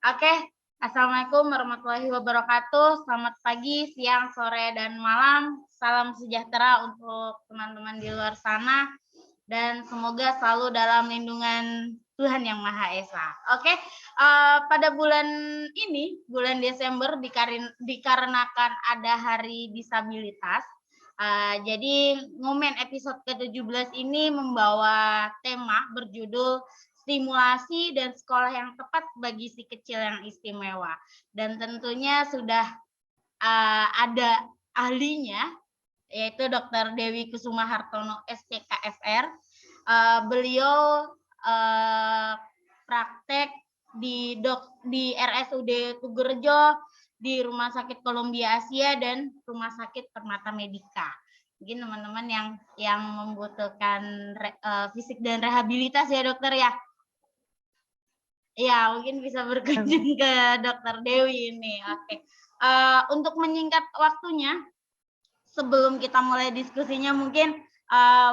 Oke, Assalamualaikum warahmatullahi wabarakatuh. Selamat pagi, siang, sore, dan malam. Salam sejahtera untuk teman-teman di luar sana. Dan semoga selalu dalam lindungan Tuhan Yang Maha Esa. Oke, pada bulan ini, bulan Desember, dikarenakan ada Hari Disabilitas, jadi momen episode ke-17 ini membawa tema berjudul stimulasi dan sekolah yang tepat bagi si kecil yang istimewa. Dan tentunya sudah ada ahlinya, yaitu Dr. Dewi Kusuma Hartono, SPKFR. Beliau praktek di RSUD Tugurejo, di Rumah Sakit Columbia Asia, dan Rumah Sakit Permata Medika. Mungkin teman-teman yang membutuhkan fisik dan rehabilitas ya dokter ya. Ya, mungkin bisa berkunjung ke Dokter Dewi ini. Oke. Untuk menyingkat waktunya, sebelum kita mulai diskusinya, mungkin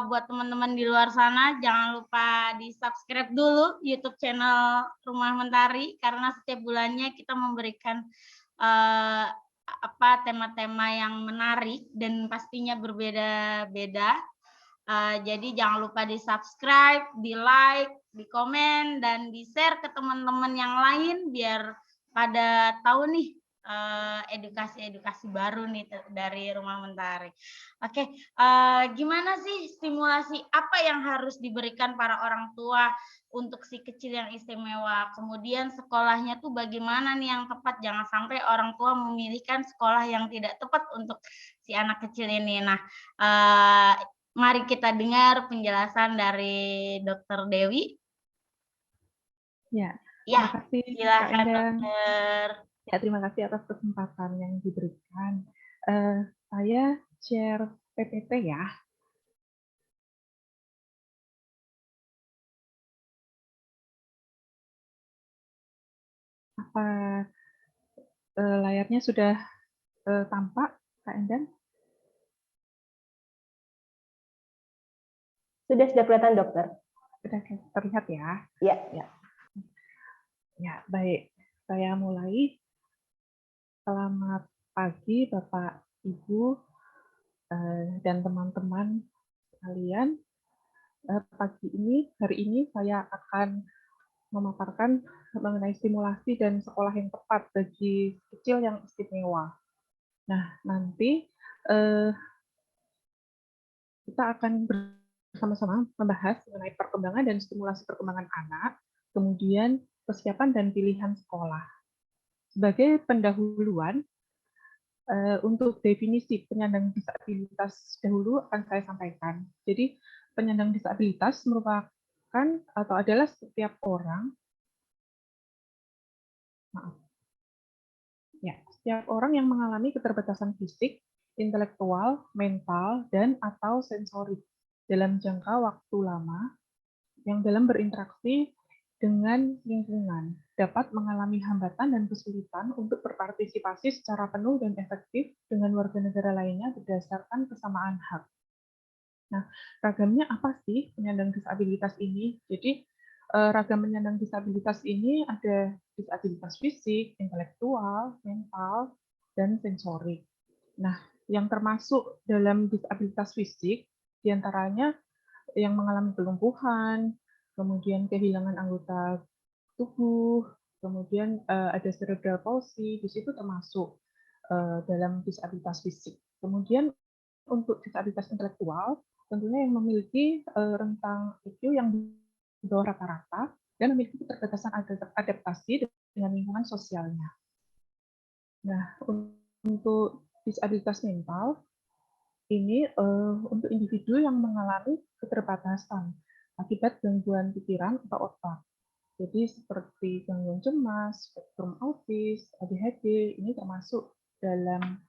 buat teman-teman di luar sana, jangan lupa di-subscribe dulu YouTube channel Rumah Mentari, karena setiap bulannya kita memberikan tema-tema yang menarik dan pastinya berbeda-beda. Jadi jangan lupa di-subscribe, di-like, di-komen, dan di-share ke teman-teman yang lain biar pada tahu nih edukasi-edukasi baru nih dari Rumah Mentari. Oke, gimana sih stimulasi apa yang harus diberikan para orang tua untuk si kecil yang istimewa? Kemudian sekolahnya tuh bagaimana nih yang tepat? Jangan sampai orang tua memilihkan sekolah yang tidak tepat untuk si anak kecil ini. Nah, mari kita dengar penjelasan dari Dokter Dewi. Ya, Ya, terima kasih silakan Kak Endang. dokter. Ya, terima kasih atas kesempatan yang diberikan. Saya share PPT ya. Apa layarnya sudah tampak, Kak Endang? Sudah kelihatan dokter. Sudah terlihat ya? Ya. Ya, baik. Saya mulai. Selamat pagi Bapak, Ibu, dan teman-teman sekalian. Hari ini saya akan memaparkan mengenai stimulasi dan sekolah yang tepat bagi kecil yang istimewa. Nah, nanti kita akan bersama-sama membahas mengenai perkembangan dan stimulasi perkembangan anak, kemudian persiapan dan pilihan sekolah. Sebagai pendahuluan, untuk definisi penyandang disabilitas dahulu akan saya sampaikan. Jadi, penyandang disabilitas merupakan atau adalah setiap orang yang mengalami keterbatasan fisik, intelektual, mental, dan atau sensorik dalam jangka waktu lama yang dalam berinteraksi dengan lingkungan dapat mengalami hambatan dan kesulitan untuk berpartisipasi secara penuh dan efektif dengan warga negara lainnya berdasarkan kesamaan hak. Nah, ragamnya apa sih penyandang disabilitas ini? Jadi, ragam penyandang disabilitas ini ada disabilitas fisik, intelektual, mental, dan sensorik. Nah, yang termasuk dalam disabilitas fisik, diantaranya yang mengalami kelumpuhan, kemudian kehilangan anggota tubuh, kemudian ada cerebral palsy, di situ termasuk dalam disabilitas fisik. Kemudian untuk disabilitas intelektual, tentunya yang memiliki rentang IQ yang di bawah rata-rata dan memiliki keterbatasan adaptasi dengan lingkungan sosialnya. Nah, untuk disabilitas mental, ini untuk individu yang mengalami keterbatasan akibat gangguan pikiran atau otak. Jadi seperti gangguan cemas, spektrum autis, ADHD, ini termasuk dalam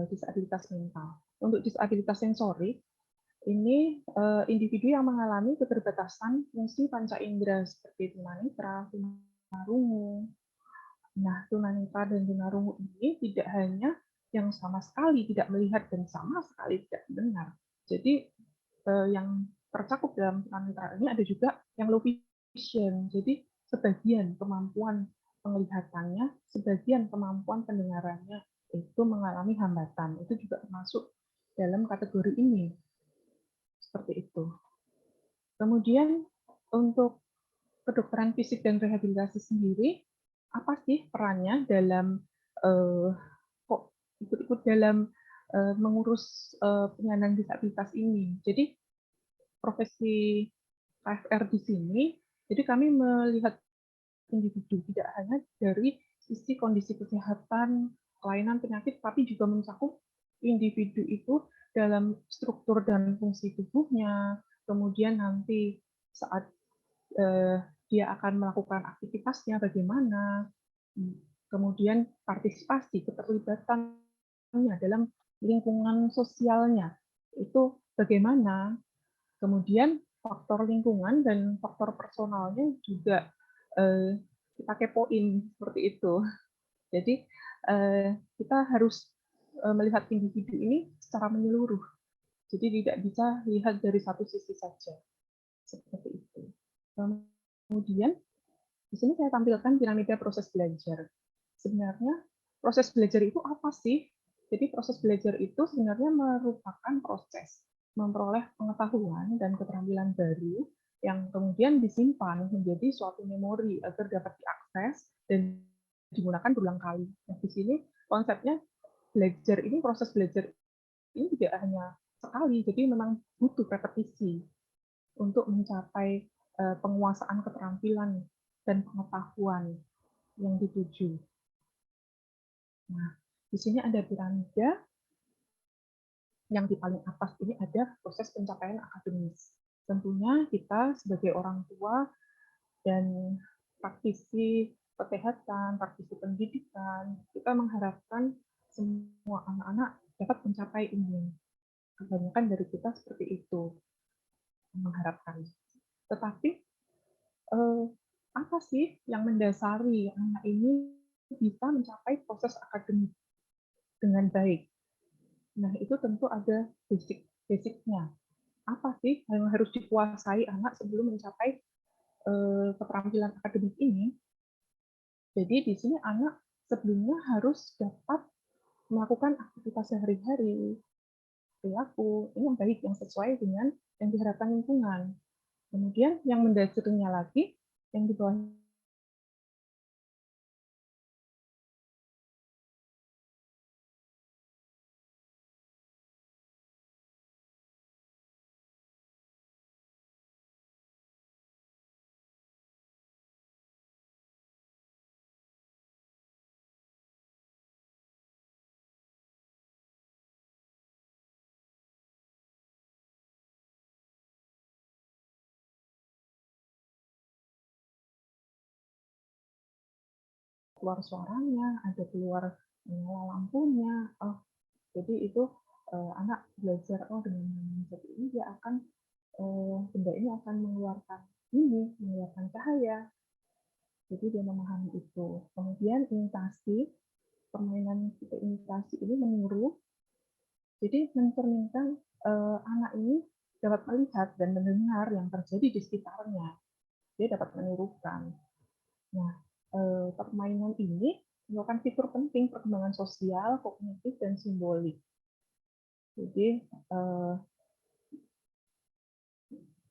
disabilitas mental. Untuk disabilitas sensorik, ini individu yang mengalami keterbatasan fungsi panca indera seperti tunanetra, tunarungu. Nah, tunanetra dan tunarungu ini tidak hanya yang sama sekali tidak melihat dan sama sekali tidak mendengar. Jadi yang tercakup dalam tunanetra ini ada juga yang low vision. Jadi sebagian kemampuan penglihatannya, sebagian kemampuan pendengarannya itu mengalami hambatan. Itu juga masuk dalam kategori ini. Seperti itu. Kemudian untuk kedokteran fisik dan rehabilitasi sendiri, apa sih perannya dalam kok ikut-ikut dalam mengurus penyandang disabilitas ini? Jadi profesi KFR di sini, jadi kami melihat individu tidak hanya dari sisi kondisi kesehatan, kelainan penyakit, tapi juga mencakup individu itu dalam struktur dan fungsi tubuhnya, kemudian nanti saat dia akan melakukan aktivitasnya bagaimana, kemudian partisipasi, keterlibatannya dalam lingkungan sosialnya itu bagaimana, kemudian faktor lingkungan dan faktor personalnya juga kita kepoin seperti itu. Jadi kita harus melihat individu ini secara menyeluruh. Jadi tidak bisa lihat dari satu sisi saja. Seperti itu. Kemudian di sini saya tampilkan piramida proses belajar. Sebenarnya proses belajar itu apa sih? Jadi proses belajar itu sebenarnya merupakan proses memperoleh pengetahuan dan keterampilan baru yang kemudian disimpan menjadi suatu memori agar dapat diakses dan digunakan berulang kali. Nah, di sini konsepnya belajar ini, proses belajar ini tidak hanya sekali, jadi memang butuh repetisi untuk mencapai penguasaan keterampilan dan pengetahuan yang dituju. Nah, di sini ada piramida yang di paling atas ini ada proses pencapaian akademis. Tentunya kita sebagai orang tua dan praktisi kesehatan, praktisi pendidikan, kita mengharapkan semua anak-anak dapat mencapai ini. Kebanyakan dari kita seperti itu mengharapkan. Tetapi apa sih yang mendasari anak ini bisa mencapai proses akademik dengan baik? Nah, itu tentu ada basicnya. Apa sih yang harus dikuasai anak sebelum mencapai keterampilan akademik ini? Jadi di sini anak sebelumnya harus dapat melakukan aktivitas sehari-hari, perilaku ini yang baik, yang sesuai dengan yang diharapkan lingkungan. Kemudian yang mendasarinya lagi, yang di bawah keluar suaranya, ada keluar menyala lampunya. Oh, jadi itu anak belajar dengan mindset ini dia akan benda ini akan mengeluarkan mengeluarkan cahaya. Jadi dia memahami itu. Kemudian imitasi, permainan imitasi ini meniru. Jadi mencerminkan anak ini dapat melihat dan mendengar yang terjadi di sekitarnya. Dia dapat menirukan. Nah, permainan ini merupakan fitur penting perkembangan sosial, kognitif, dan simbolik. Jadi,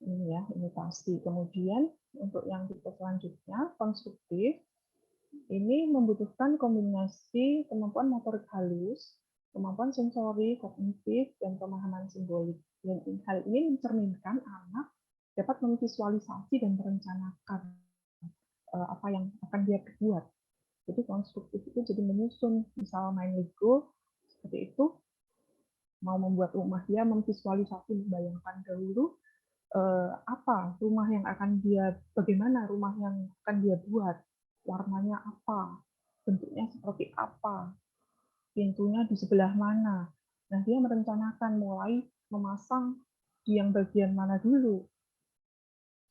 ini ya, imitasi. Kemudian, untuk yang tipe selanjutnya, konstruktif, ini membutuhkan kombinasi kemampuan motorik halus, kemampuan sensori, kognitif, dan pemahaman simbolik. Dan hal ini mencerminkan anak dapat memvisualisasi dan merencanakan apa yang akan dia perbuat. Jadi konstruktif itu jadi menyusun, misal main Lego, seperti itu, mau membuat rumah, dia memvisualisasi, membayangkan dahulu apa rumah yang akan dia, bagaimana rumah yang akan dia buat, warnanya apa, bentuknya seperti apa, pintunya di sebelah mana. Nah, dia merencanakan mulai memasang di yang bagian mana dulu,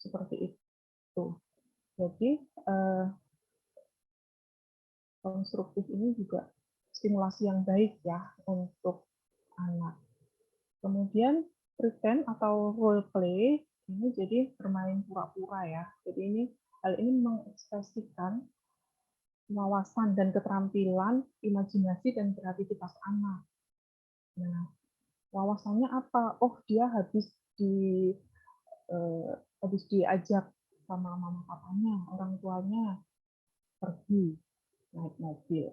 seperti itu. Jadi, konstruktif ini juga stimulasi yang baik ya untuk anak. Kemudian pretend atau role play ini jadi bermain pura-pura ya. Jadi hal ini mengekspresikan wawasan dan keterampilan, imajinasi dan kreativitas anak. Nah, wawasannya apa? Oh, dia habis diajak sama mama papanya, orang tuanya pergi naik mobil.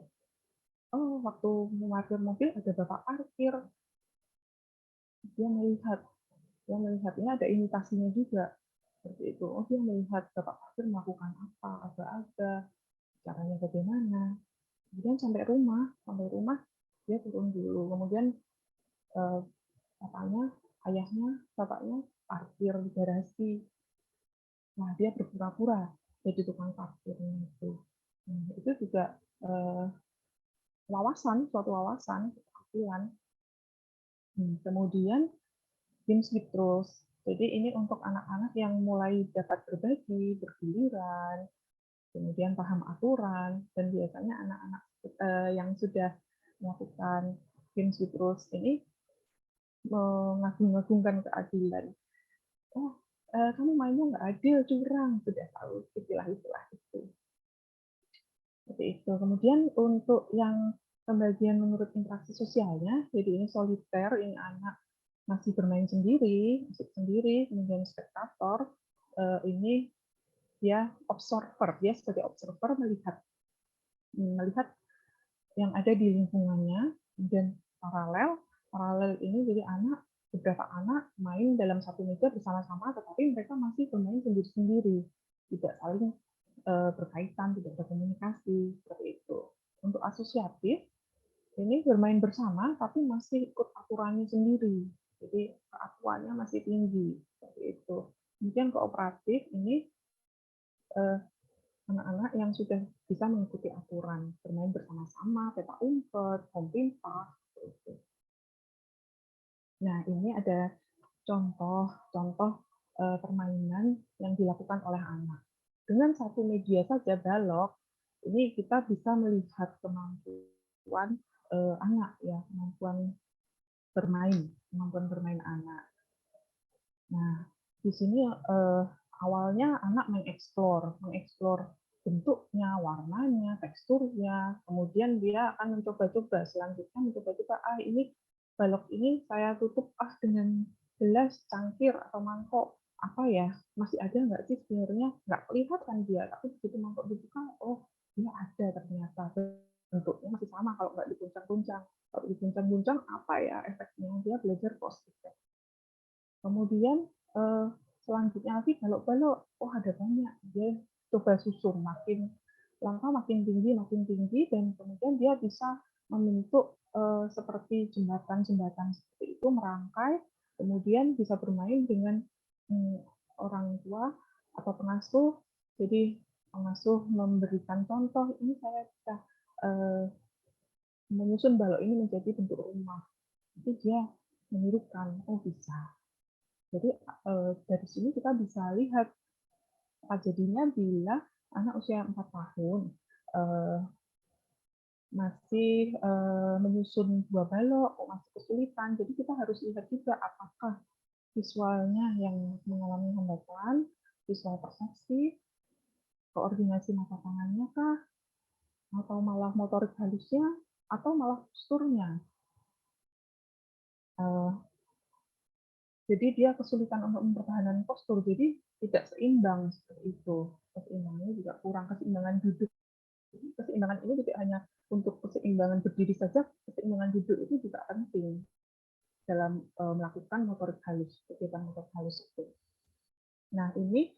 Oh, waktu memarkir mobil ada bapak parkir. Dia melihat ini ada imitasinya juga seperti itu. Oh, dia melihat bapak parkir melakukan apa, ada caranya bagaimana. Kemudian sampai rumah dia turun dulu. Kemudian eh, bapaknya parkir di garasi. Nah, dia berpura-pura jadi tukang parkirnya itu. Nah, itu juga suatu wawasan, keterampilan. Kemudian games with rules. Jadi ini untuk anak-anak yang mulai dapat berbagi, bergiliran, kemudian paham aturan, dan biasanya anak-anak yang sudah melakukan games with rules ini mengagung-agungkan keadilan. Oh, kamu mainnya nggak adil, curang, sudah tahu istilah-istilah itu. Seperti itu. Kemudian untuk yang pembagian menurut interaksi sosialnya, jadi ini soliter, ini anak masih bermain sendiri, musik sendiri, kemudian spektator, ini dia observer, dia sebagai observer melihat yang ada di lingkungannya, dan paralel ini jadi beberapa anak main dalam satu meja bersama-sama, tetapi mereka masih bermain sendiri-sendiri, tidak saling berkaitan, tidak berkomunikasi, seperti itu. Untuk asosiatif, ini bermain bersama, tapi masih ikut aturannya sendiri. Jadi keakuannya masih tinggi, seperti itu. Kemudian kooperatif, ini anak-anak yang sudah bisa mengikuti aturan, bermain bersama-sama, petak umpet, home pimpa, seperti itu. Nah, ini ada contoh permainan yang dilakukan oleh anak. Dengan satu media saja, balok, ini kita bisa melihat kemampuan anak, ya, kemampuan bermain anak. Nah, di sini awalnya anak mengeksplor bentuknya, warnanya, teksturnya, kemudian dia akan mencoba-coba, selanjutnya mencoba-coba, ini balok ini saya tutup dengan gelas, cangkir, atau mangkok, apa ya, masih ada nggak sih sebenarnya, nggak kelihatan dia, tapi begitu mangkok dibuka, oh dia ada ternyata, bentuknya masih sama kalau nggak diguncang-guncang, kalau diguncang-guncang apa ya efeknya, dia belajar positif. Kemudian selanjutnya lagi balok-balok, oh ada banyak, dia coba susun makin tinggi, dan kemudian dia bisa membentuk seperti jembatan-jembatan seperti itu, merangkai, kemudian bisa bermain dengan orang tua atau pengasuh. Jadi pengasuh memberikan contoh, ini saya bisa menyusun balok ini menjadi bentuk rumah. Jadi dia menirukan, oh bisa. Jadi dari sini kita bisa lihat apa jadinya bila anak usia 4 tahun masih menyusun dua balok, masih kesulitan. Jadi kita harus lihat juga apakah visualnya yang mengalami hambatan, visual persepsi, koordinasi mata tangannya kah, atau malah motorik halusnya, atau malah posturnya. Jadi dia kesulitan untuk mempertahankan postur, jadi tidak seimbang seperti itu. Keseimbangannya juga kurang, keseimbangan duduk. Keseimbangan ini tidak hanya untuk keseimbangan berdiri saja, keseimbangan duduk itu juga penting dalam melakukan motorik halus, kegiatan motorik halus itu. Nah, ini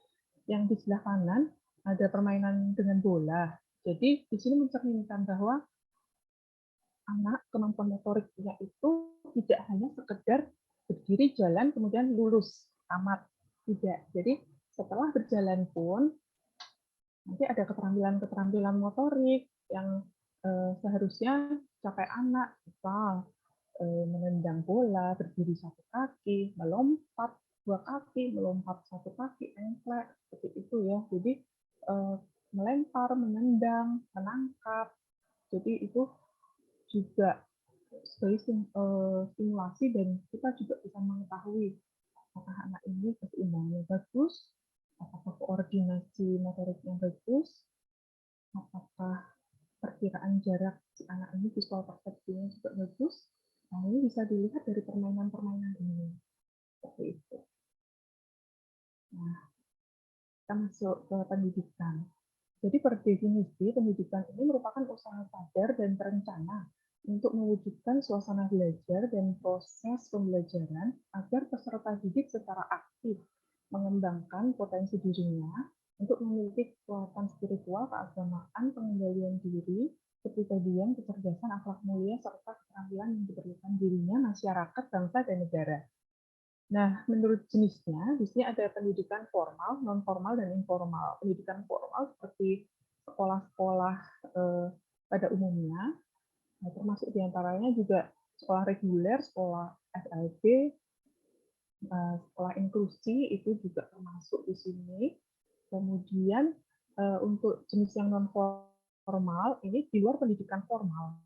yang di sebelah kanan ada permainan dengan bola. Jadi di sini mencerminkan bahwa anak kemampuan motoriknya itu tidak hanya sekedar berdiri jalan kemudian lulus tamat, tidak. Jadi setelah berjalan pun nanti ada keterampilan motorik yang seharusnya capai anak, misal menendang bola, berdiri satu kaki, melompat dua kaki, melompat satu kaki, engklek, seperti itu ya. Jadi melempar, menendang, menangkap. Jadi itu juga sebagai stimulasi, dan kita juga bisa mengetahui apakah anak ini keseimbangannya bagus, apakah koordinasi motoriknya bagus, apakah mengamankan jarak si anak ini, visual persepsinya juga bagus. Nah, ini bisa dilihat dari permainan-permainan ini. Seperti itu. Nah, kita masuk ke pendidikan. Jadi per definisi, pendidikan ini merupakan usaha sadar dan terencana untuk mewujudkan suasana belajar dan proses pembelajaran agar peserta didik secara aktif mengembangkan potensi dirinya untuk memiliki kekuatan spiritual, keagamaan, pengendalian diri, kepribadian, kecerdasan, akhlak mulia, serta keterampilan yang diperlukan dirinya, masyarakat, bangsa, dan negara. Nah, menurut jenisnya, di sini ada pendidikan formal, non formal, dan informal. Pendidikan formal seperti sekolah-sekolah pada umumnya, nah, termasuk diantaranya juga sekolah reguler, sekolah SLB, sekolah inklusi itu juga termasuk di sini. Kemudian untuk jenis yang non formal ini di luar pendidikan formal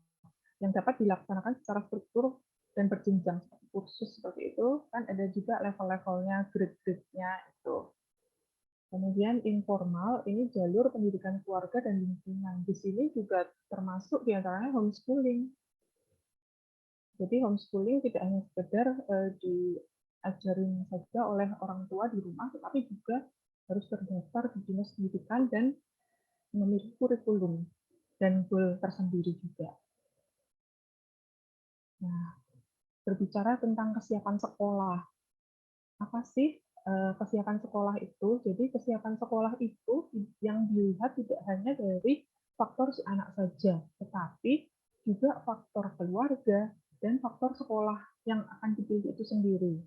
yang dapat dilaksanakan secara struktur dan berjenjang seperti kursus seperti itu, kan ada juga level-levelnya, grade-grade-nya itu. Kemudian informal ini jalur pendidikan keluarga dan lingkungan. Di sini juga termasuk diantaranya homeschooling. Jadi homeschooling tidak hanya sekedar diajarin saja oleh orang tua di rumah, tetapi juga harus terdaftar di dinas pendidikan dan memiliki kurikulum dan goal tersendiri juga. Nah, berbicara tentang kesiapan sekolah. Apa sih kesiapan sekolah itu? Jadi kesiapan sekolah itu yang dilihat tidak hanya dari faktor si anak saja, tetapi juga faktor keluarga dan faktor sekolah yang akan dipilih itu sendiri.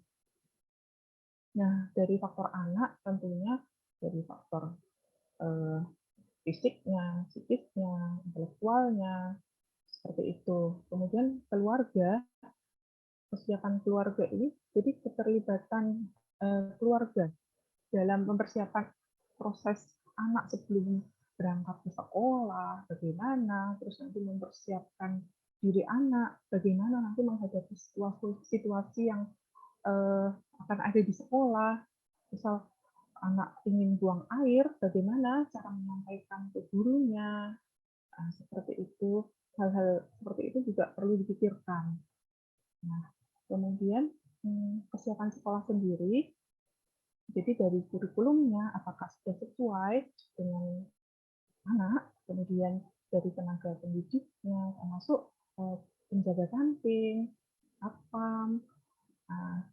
Nah, dari faktor anak tentunya dari faktor fisiknya, psikisnya, intelektualnya, seperti itu. Kemudian keluarga, kesiapan keluarga ini, jadi keterlibatan keluarga dalam mempersiapkan proses anak sebelum berangkat ke sekolah, bagaimana, terus nanti mempersiapkan diri anak, bagaimana nanti menghadapi situasi yang akan ada di sekolah, misal anak ingin buang air, bagaimana cara menyampaikan ke gurunya, seperti itu, hal-hal seperti itu juga perlu dipikirkan. Nah, kemudian kesiapan sekolah sendiri, jadi dari kurikulumnya apakah sudah sesuai dengan anak, kemudian dari tenaga pendidiknya, termasuk penjaga kantin, satpam,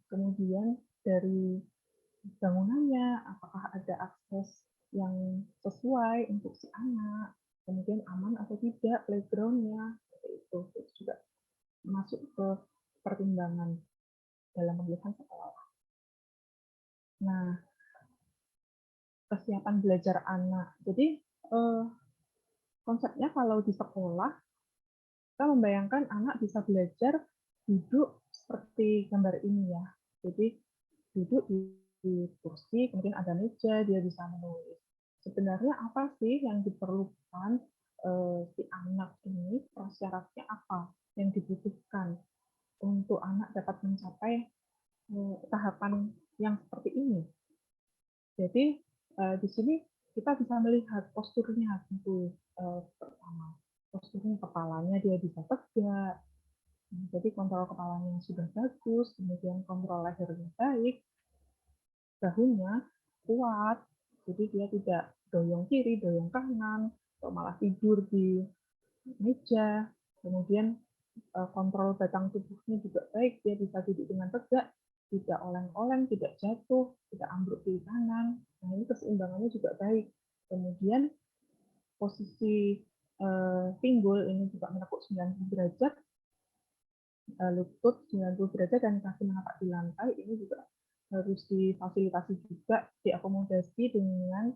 kemudian dari bangunannya, apakah ada akses yang sesuai untuk si anak, kemudian aman atau tidak playground-nya, seperti itu juga masuk ke pertimbangan dalam pemilihan sekolah. Nah, kesiapan belajar anak. Jadi konsepnya kalau di sekolah, kita membayangkan anak bisa belajar duduk seperti gambar ini ya. Jadi duduk di kursi, kemudian ada meja, dia bisa menulis. Sebenarnya apa sih yang diperlukan si anak ini, prasyaratnya apa yang dibutuhkan untuk anak dapat mencapai tahapan yang seperti ini. Jadi di sini kita bisa melihat posturnya tentu pertama. Posturnya kepalanya dia bisa tegak, jadi kontrol kepalanya sudah bagus, kemudian kontrol lehernya baik, bahunya kuat, jadi dia tidak doyong kiri, doyong kanan, atau malah tidur di meja. Kemudian kontrol batang tubuhnya juga baik, dia bisa duduk dengan tegak, tidak oleng-oleng, tidak jatuh, tidak ambruk kiri kanan. Nah, ini keseimbangannya juga baik. Kemudian posisi pinggul ini juga menekuk 90 derajat, lutut 90 derajat, dan kaki menapak di lantai. Ini juga harus difasilitasi juga, diakomodasi dengan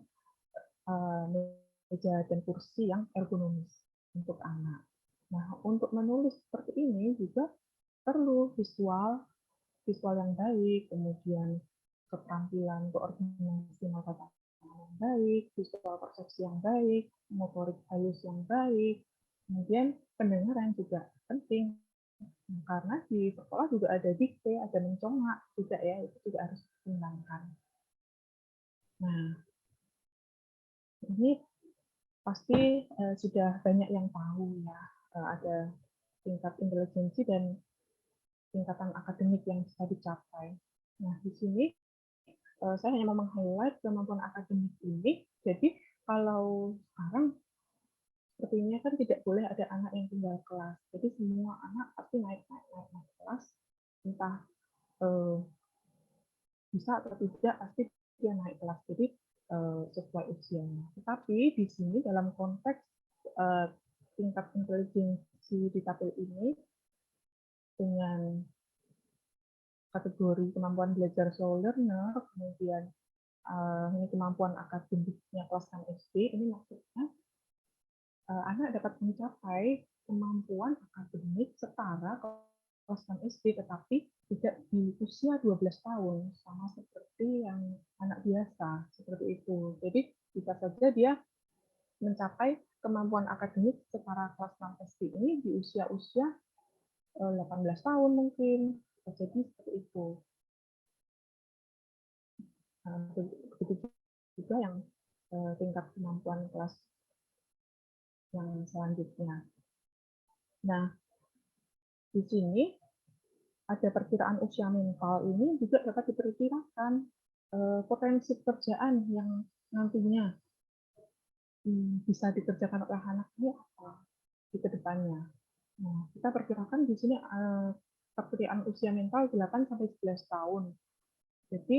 meja dan kursi yang ergonomis untuk anak. Nah, untuk menulis seperti ini juga perlu visual yang baik, kemudian keterampilan koordinasi mata yang baik, visual persepsi yang baik, motorik halus yang baik, kemudian pendengaran juga penting. Nah, karena di sekolah juga ada dikte, ada mencongak juga ya, itu juga harus dipertimbangkan. Nah, ini pasti sudah banyak yang tahu ya. ada tingkat intelijensi dan tingkatan akademik yang bisa dicapai. Nah, di sini saya hanya mau meng-highlight kemampuan akademik ini. Jadi, kalau sekarang sepertinya kan tidak boleh ada anak yang tinggal kelas. Jadi, semua anak pasti naik kelas, entah bisa atau tidak, pasti dia naik kelas. Jadi, sesuai usianya. Tetapi di sini dalam konteks tingkat intelijensi di tabel ini dengan kategori kemampuan belajar slow learner, kemudian ini kemampuan akademiknya kelas 6 SD, ini maksudnya anak dapat mencapai kemampuan akademik setara kelas 6 SD, tetapi tidak di usia 12 tahun, sama seperti yang anak biasa, seperti itu. Jadi bisa saja dia mencapai kemampuan akademik setara kelas 6 SD ini di usia-usia 18 tahun mungkin, jadi seperti itu. Begitu juga yang tingkat kemampuan kelas yang selanjutnya. Nah, di sini ada perkiraan usia mental ini juga dapat diperkirakan potensi pekerjaan yang nantinya bisa dikerjakan oleh anak ini apa di kedepannya. Nah, kita perkirakan di sini perkiraan usia mental 8 sampai 11 tahun. Jadi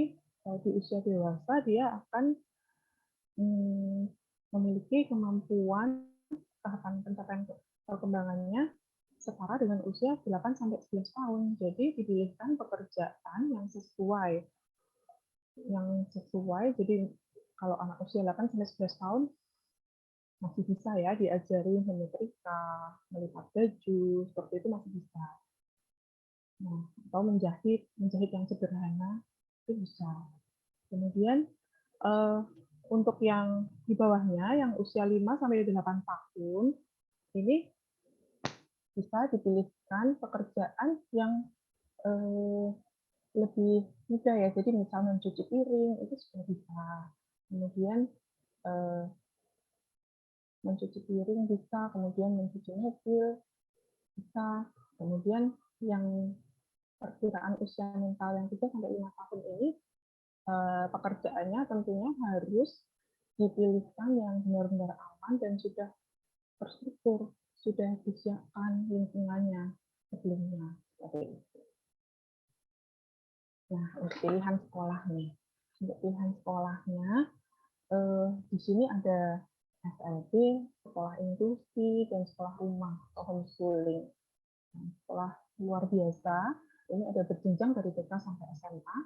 di usia dewasa dia akan memiliki kemampuan tahapan pencapaian perkembangannya setara dengan usia 8 sampai 11 tahun. Jadi dipilihkan pekerjaan yang sesuai. Jadi kalau anak usia 8 sampai 11 tahun masih bisa ya diajari menyetrika, melipat baju, seperti itu masih bisa. Nah, atau menjahit yang sederhana itu bisa. Kemudian untuk yang di bawahnya yang usia 5 sampai 8 tahun ini bisa dipilihkan pekerjaan yang lebih mudah ya. Jadi misalnya mencuci piring itu sudah bisa. Kemudian mencuci piring bisa, kemudian mencuci mobil bisa. Kemudian yang perkiraan usia mental yang 3 sampai 5 tahun ini pekerjaannya tentunya harus dipilihkan yang benar-benar aman dan sudah terstruktur, sudah disiapkan lingkungannya sebelumnya. Seperti itu. Nah, untuk pilihan sekolah nih. Untuk pilihan sekolahnya, di sini ada SLB, sekolah inklusi, dan sekolah rumah atau homeschooling. Nah, sekolah luar biasa, ini ada berjenjang dari TK sampai SMA,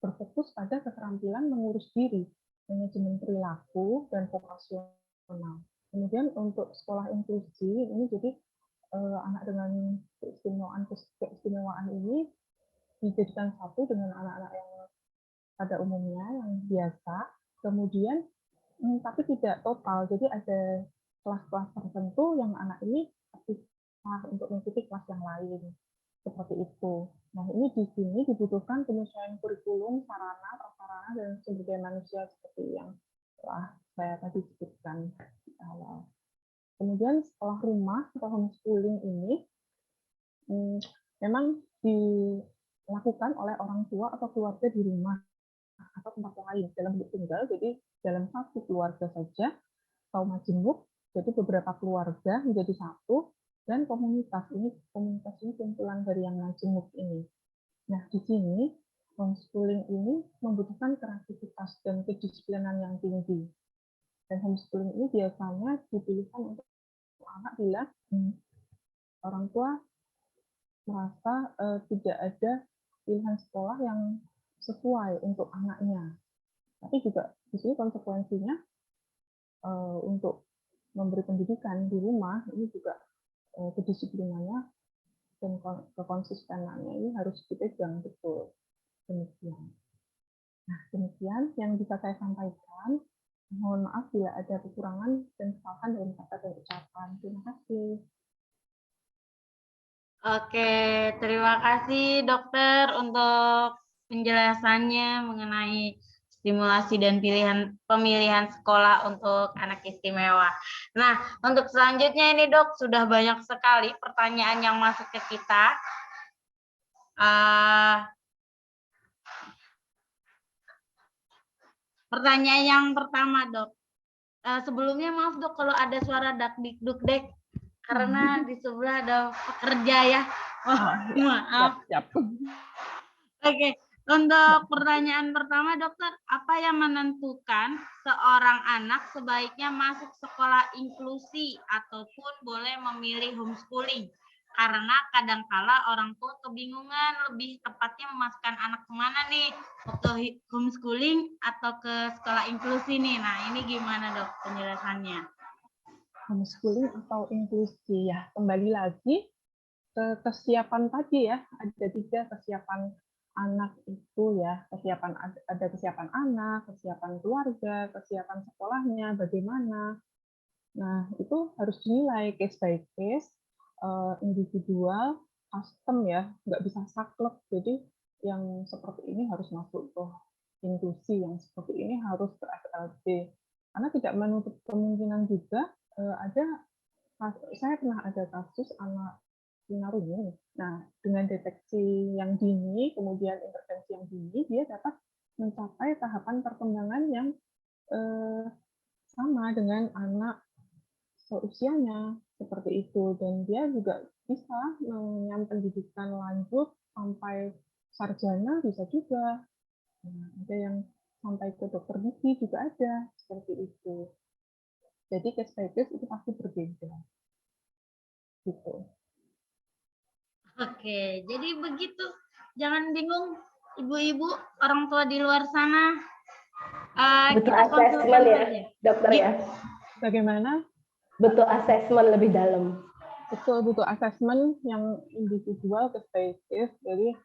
berfokus pada keterampilan mengurus diri, manajemen perilaku, dan vokasional. Kemudian untuk sekolah inklusi, ini jadi anak dengan keistimewaan ini dijadikan satu dengan anak-anak yang pada umumnya yang biasa, kemudian tapi tidak total, jadi ada kelas-kelas tertentu yang anak ini bisa untuk mengikuti kelas yang lain, seperti itu. Nah, ini di sini dibutuhkan penyesuaian kurikulum, sarana, prasarana, dan sumber daya manusia seperti yang telah saya tadi sebutkan di awal. Kemudian sekolah rumah atau homeschooling ini memang dilakukan oleh orang tua atau keluarga di rumah atau tempat yang lain dalam bentuk tunggal, jadi dalam satu keluarga saja atau majemuk, jadi beberapa keluarga menjadi satu, dan komunitas ini kumpulan dari yang majemuk ini. Nah, di sini homeschooling ini membutuhkan kreativitas dan kedisiplinan yang tinggi. Dan homeschooling ini biasanya dipilihkan untuk anak bila orang tua merasa tidak ada pilihan sekolah yang sesuai untuk anaknya. Tapi juga di sini konsekuensinya untuk memberi pendidikan di rumah ini juga kedisiplinannya dan kekonsistenannya ini harus dipegang betul. Demikian. Nah, demikian yang bisa saya sampaikan. Mohon maaf bila ada kekurangan dan kesalahan dalam kata dan ucapan. Terima kasih. Oke, terima kasih dokter untuk penjelasannya mengenai stimulasi dan pemilihan sekolah untuk anak istimewa. Nah, untuk selanjutnya ini Dok, sudah banyak sekali pertanyaan yang masuk ke kita. Pertanyaan yang pertama Dok, sebelumnya maaf Dok kalau ada suara dak-dik-duk-dek, karena di sebelah ada pekerja ya. Maaf. Siap. Oke, untuk pertanyaan pertama dokter, apa yang menentukan seorang anak sebaiknya masuk sekolah inklusi ataupun boleh memilih homeschooling? Karena kadangkala orang tua kebingungan lebih tepatnya memasukkan anak kemana nih, ke homeschooling atau ke sekolah inklusi nih. Nah ini gimana dok penjelasannya? Homeschooling atau inklusi ya, kembali lagi ke kesiapan tadi ya, ada 3 kesiapan anak itu ya, ada kesiapan anak, kesiapan keluarga, kesiapan sekolahnya bagaimana. Nah, itu harus dinilai case by case, individual, custom ya, nggak bisa saklek. Jadi yang seperti ini harus masuk ke inklusi, yang seperti ini harus ke SLB. Karena tidak menutup kemungkinan juga saya pernah ada kasus anak tunarungu. Nah, dengan deteksi yang dini, kemudian intervensi yang dini, dia dapat mencapai tahapan perkembangan yang sama dengan anak seusianya, seperti itu. Dan dia juga bisa mengenyam pendidikan lanjut sampai sarjana, bisa juga. Nah, ada yang sampai ke dokter gigi juga ada, seperti itu. Jadi case by case itu pasti berbeda. Gitu. Oke, jadi begitu. Jangan bingung, ibu-ibu, orang tua di luar sana. Butuh asesmen ya, dokter ya? Bagaimana? Butuh asesmen lebih dalam. Betul, butuh asesmen yang individual ke case. Jadi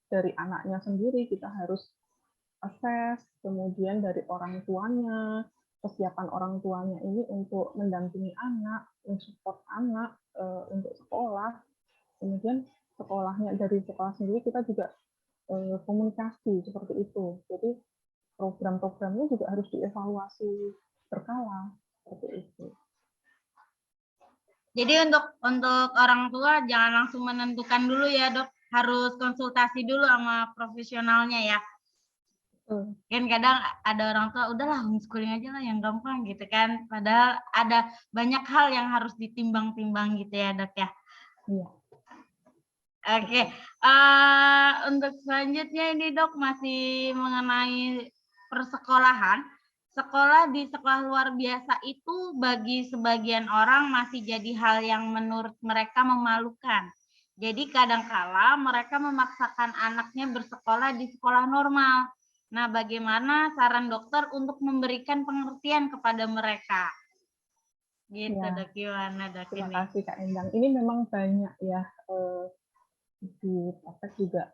dari anaknya sendiri kita harus assess, kemudian dari orang tuanya, kesiapan orang tuanya ini untuk mendampingi anak, mensupport anak untuk sekolah. Kemudian sekolahnya, dari sekolah sendiri kita juga komunikasi seperti itu. Jadi program-programnya juga harus dievaluasi berkala seperti itu. Jadi untuk orang tua jangan langsung menentukan dulu ya dok, harus konsultasi dulu sama profesionalnya ya. Kan kadang ada orang tua udahlah homeschooling aja lah yang gampang gitu kan, padahal ada banyak hal yang harus ditimbang-timbang gitu ya dok ya. Iya. Oke, untuk selanjutnya ini dok masih mengenai persekolahan. Sekolah di sekolah luar biasa itu bagi sebagian orang masih jadi hal yang menurut mereka memalukan. Jadi kadangkala mereka memaksakan anaknya bersekolah di sekolah normal. Nah, bagaimana saran dokter untuk memberikan pengertian kepada mereka? Gitu Ya. dok, gimana dok? Terima kasih Kak Endang. Ini memang banyak ya, di praktek juga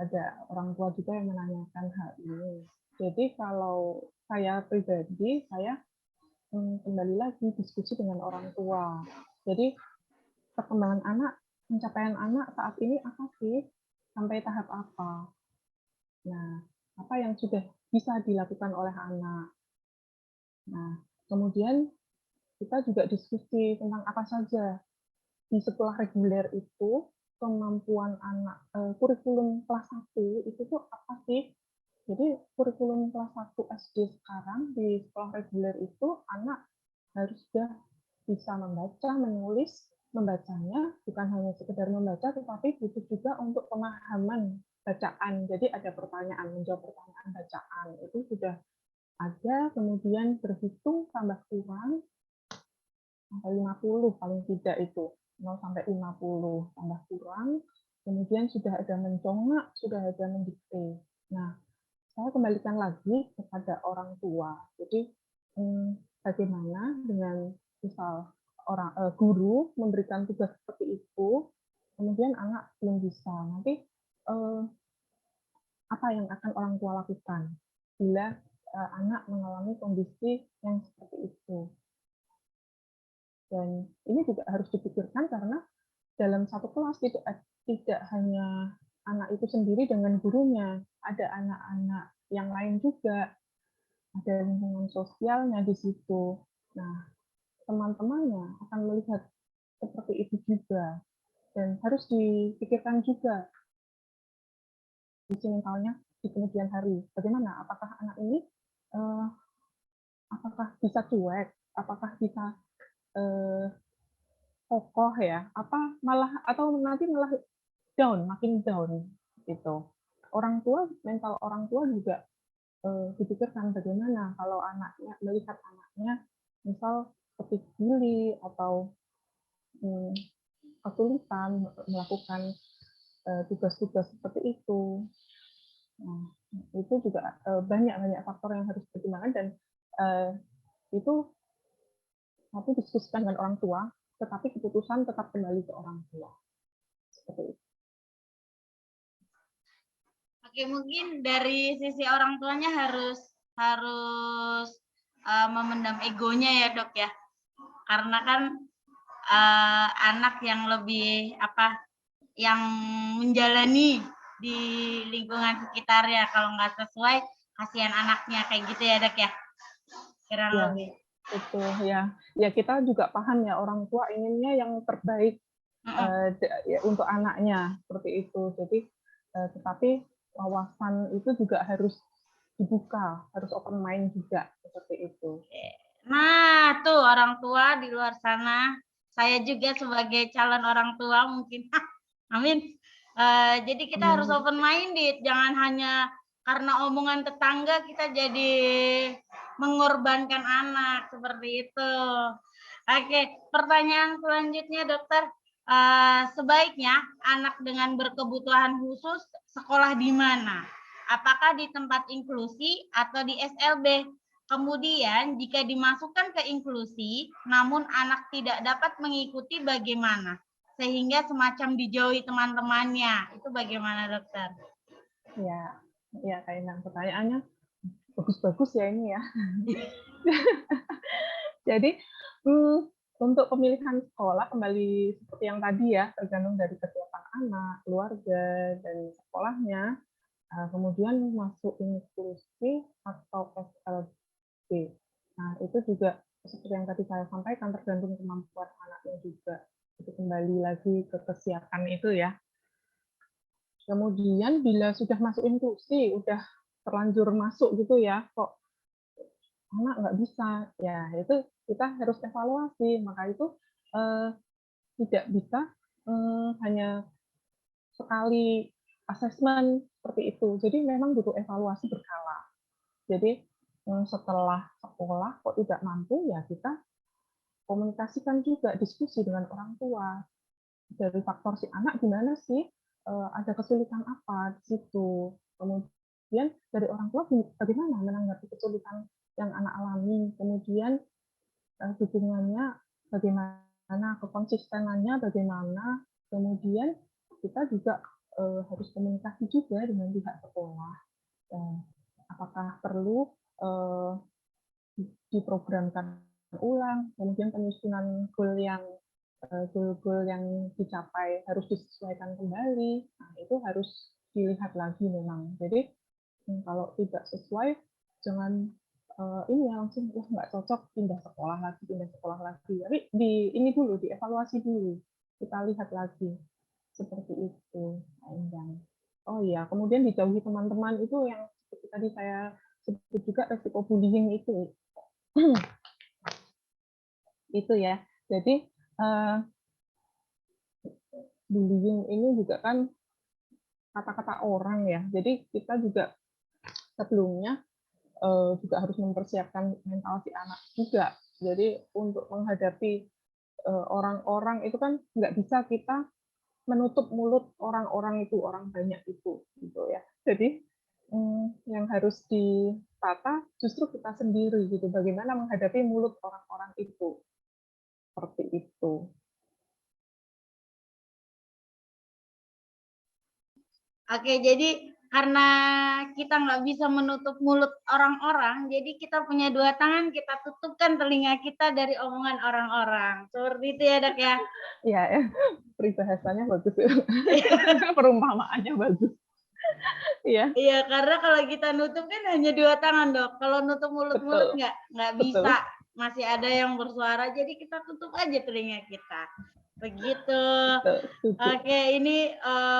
ada orang tua juga yang menanyakan hal ini. Jadi kalau saya pribadi, saya kembali lagi diskusi dengan orang tua. Jadi perkembangan anak, pencapaian anak saat ini apa sih? Sampai tahap apa? Nah, apa yang sudah bisa dilakukan oleh anak? Nah, kemudian kita juga diskusi tentang apa saja di sekolah reguler itu kemampuan anak, kurikulum kelas 1 itu tuh apa sih? Jadi kurikulum kelas 1 SD sekarang di sekolah reguler itu anak harus sudah bisa membaca, menulis, membacanya bukan hanya sekedar membaca, tetapi butuh juga untuk pemahaman bacaan. Jadi ada pertanyaan, menjawab pertanyaan bacaan itu sudah ada, kemudian berhitung tambah kurang sampai 50 paling tidak itu. 0 sampai 50 tambah kurang, kemudian sudah ada mencongak, sudah ada mendikte. Nah, saya kembalikan lagi kepada orang tua. Jadi bagaimana dengan misal guru memberikan tugas seperti itu, kemudian anak belum bisa. Nanti apa yang akan orang tua lakukan bila anak mengalami kondisi yang seperti itu? Dan ini juga harus dipikirkan karena dalam satu kelas tidak hanya anak itu sendiri dengan gurunya, ada anak-anak yang lain juga, ada lingkungan sosialnya di situ. Nah, teman-temannya akan melihat seperti itu juga, dan harus dipikirkan juga mentalnya di kemudian hari. Bagaimana? Apakah anak ini apakah bisa cuek? Apakah bisa kokoh ya? Apa malah atau nanti malah down, makin down gitu. Orang tua, mental orang tua juga dipikirkan bagaimana kalau anaknya melihat anaknya misal seperti bully atau kesulitan melakukan tugas-tugas seperti itu. Nah, itu juga banyak faktor yang harus dipertimbangkan, dan itu nanti diskusikan dengan orang tua, tetapi keputusan tetap kembali ke orang tua. Seperti itu. Oke, mungkin dari sisi orang tuanya harus memendam egonya ya, Dok ya. Karena kan anak yang lebih yang menjalani di lingkungan sekitarnya, kalau nggak sesuai kasihan anaknya, kayak gitu ya, Dok ya. Kurang lebih. Betul ya. Ya, kita juga paham ya, orang tua inginnya yang terbaik untuk anaknya seperti itu. Jadi tetapi wawasan itu juga harus dibuka, harus open mind juga seperti itu. Nah, tuh orang tua di luar sana, saya juga sebagai calon orang tua mungkin, amin. Jadi kita harus open minded, jangan hanya karena omongan tetangga kita jadi mengorbankan anak seperti itu. Oke, pertanyaan selanjutnya, Dokter. Sebaiknya anak dengan berkebutuhan khusus sekolah di mana? Apakah di tempat inklusi atau di SLB? Kemudian jika dimasukkan ke inklusi, namun anak tidak dapat mengikuti, bagaimana? Sehingga semacam dijauhi teman-temannya. Itu bagaimana, Dokter? Ya, kayaknya pertanyaannya bagus-bagus ya ini ya. Jadi untuk pemilihan sekolah kembali seperti yang tadi ya, tergantung dari kesiapan anak, keluarga, dan sekolahnya. Kemudian masuk inklusi atau SLB. Nah, itu juga seperti yang tadi saya sampaikan, tergantung kemampuan anaknya juga. Itu kembali lagi ke kesiapan itu ya. Kemudian bila sudah masuk inklusi, udah terlanjur masuk gitu ya, kok anak nggak bisa, ya itu kita harus evaluasi. Maka itu tidak bisa hanya sekali asesmen seperti itu. Jadi memang butuh evaluasi berkala. Jadi setelah sekolah kok tidak mampu, ya kita komunikasikan juga, diskusi dengan orang tua. Dari faktor si anak gimana sih, ada kesulitan apa di situ. Kemudian dari orang tua bagaimana menanggapi kesulitan yang anak alami. Kemudian dukungannya bagaimana, kekonsistenannya bagaimana. Kemudian kita juga harus komunikasi juga dengan pihak sekolah. Apakah perlu diprogramkan ulang, kemudian penyusunan goal yang dicapai harus disesuaikan kembali. Nah, itu harus dilihat lagi memang. Jadi kalau tidak sesuai, jangan ini ya langsung nggak cocok, pindah sekolah lagi. Tapi ini dulu, dievaluasi dulu, kita lihat lagi seperti itu. Oh iya, kemudian dijauhi teman-teman itu yang seperti tadi saya sebut juga, resiko bullying itu. Itu ya. Jadi bullying ini juga kan kata-kata orang ya. Jadi kita juga sebelumnya juga harus mempersiapkan mental si anak juga. Jadi untuk menghadapi orang-orang itu kan nggak bisa kita menutup mulut orang-orang itu, orang banyak itu, gitu ya. Jadi yang harus ditata justru kita sendiri gitu. Bagaimana menghadapi mulut orang-orang itu, seperti itu. Oke, jadi karena kita nggak bisa menutup mulut orang-orang, jadi kita punya dua tangan, kita tutupkan telinga kita dari omongan orang-orang. Seperti itu ya, Dok ya? Iya, ya. Peribahasanya bagus. Perumpamaannya bagus. Iya, Iya, karena kalau kita nutup kan hanya 2 tangan, Dok. Kalau nutup mulut-mulut betul, nggak betul, bisa, masih ada yang bersuara, jadi kita tutup aja telinga kita. Begitu. betul, setuju. Oke, ini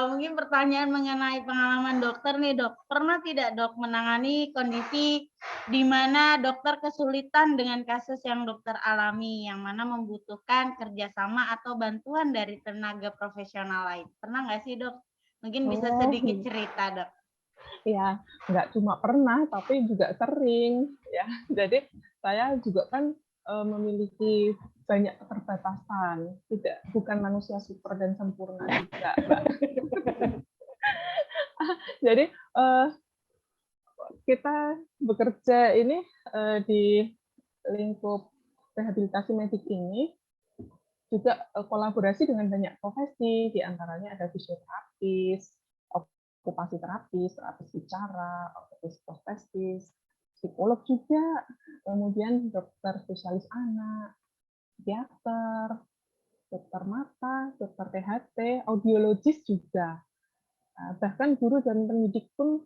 mungkin pertanyaan mengenai pengalaman dokter nih, Dok. Pernah tidak, Dok, menangani kondisi di mana dokter kesulitan dengan kasus yang dokter alami, yang mana membutuhkan kerjasama atau bantuan dari tenaga profesional lain? Pernah nggak sih, Dok? Mungkin bisa Oh, sedikit cerita, Dok. ya, nggak cuma pernah, tapi juga sering, ya. Jadi saya juga kan memiliki banyak keterbatasan, bukan manusia super dan sempurna juga, Mbak. Jadi kita bekerja ini di lingkup rehabilitasi medik ini juga kolaborasi dengan banyak profesi, di antaranya ada fisioterapis, okupasi terapis, terapis bicara, ortopedis prostesis, psikolog juga, kemudian dokter spesialis anak, psikiater, dokter mata, dokter THT, audiologis juga. Bahkan guru dan pendidik pun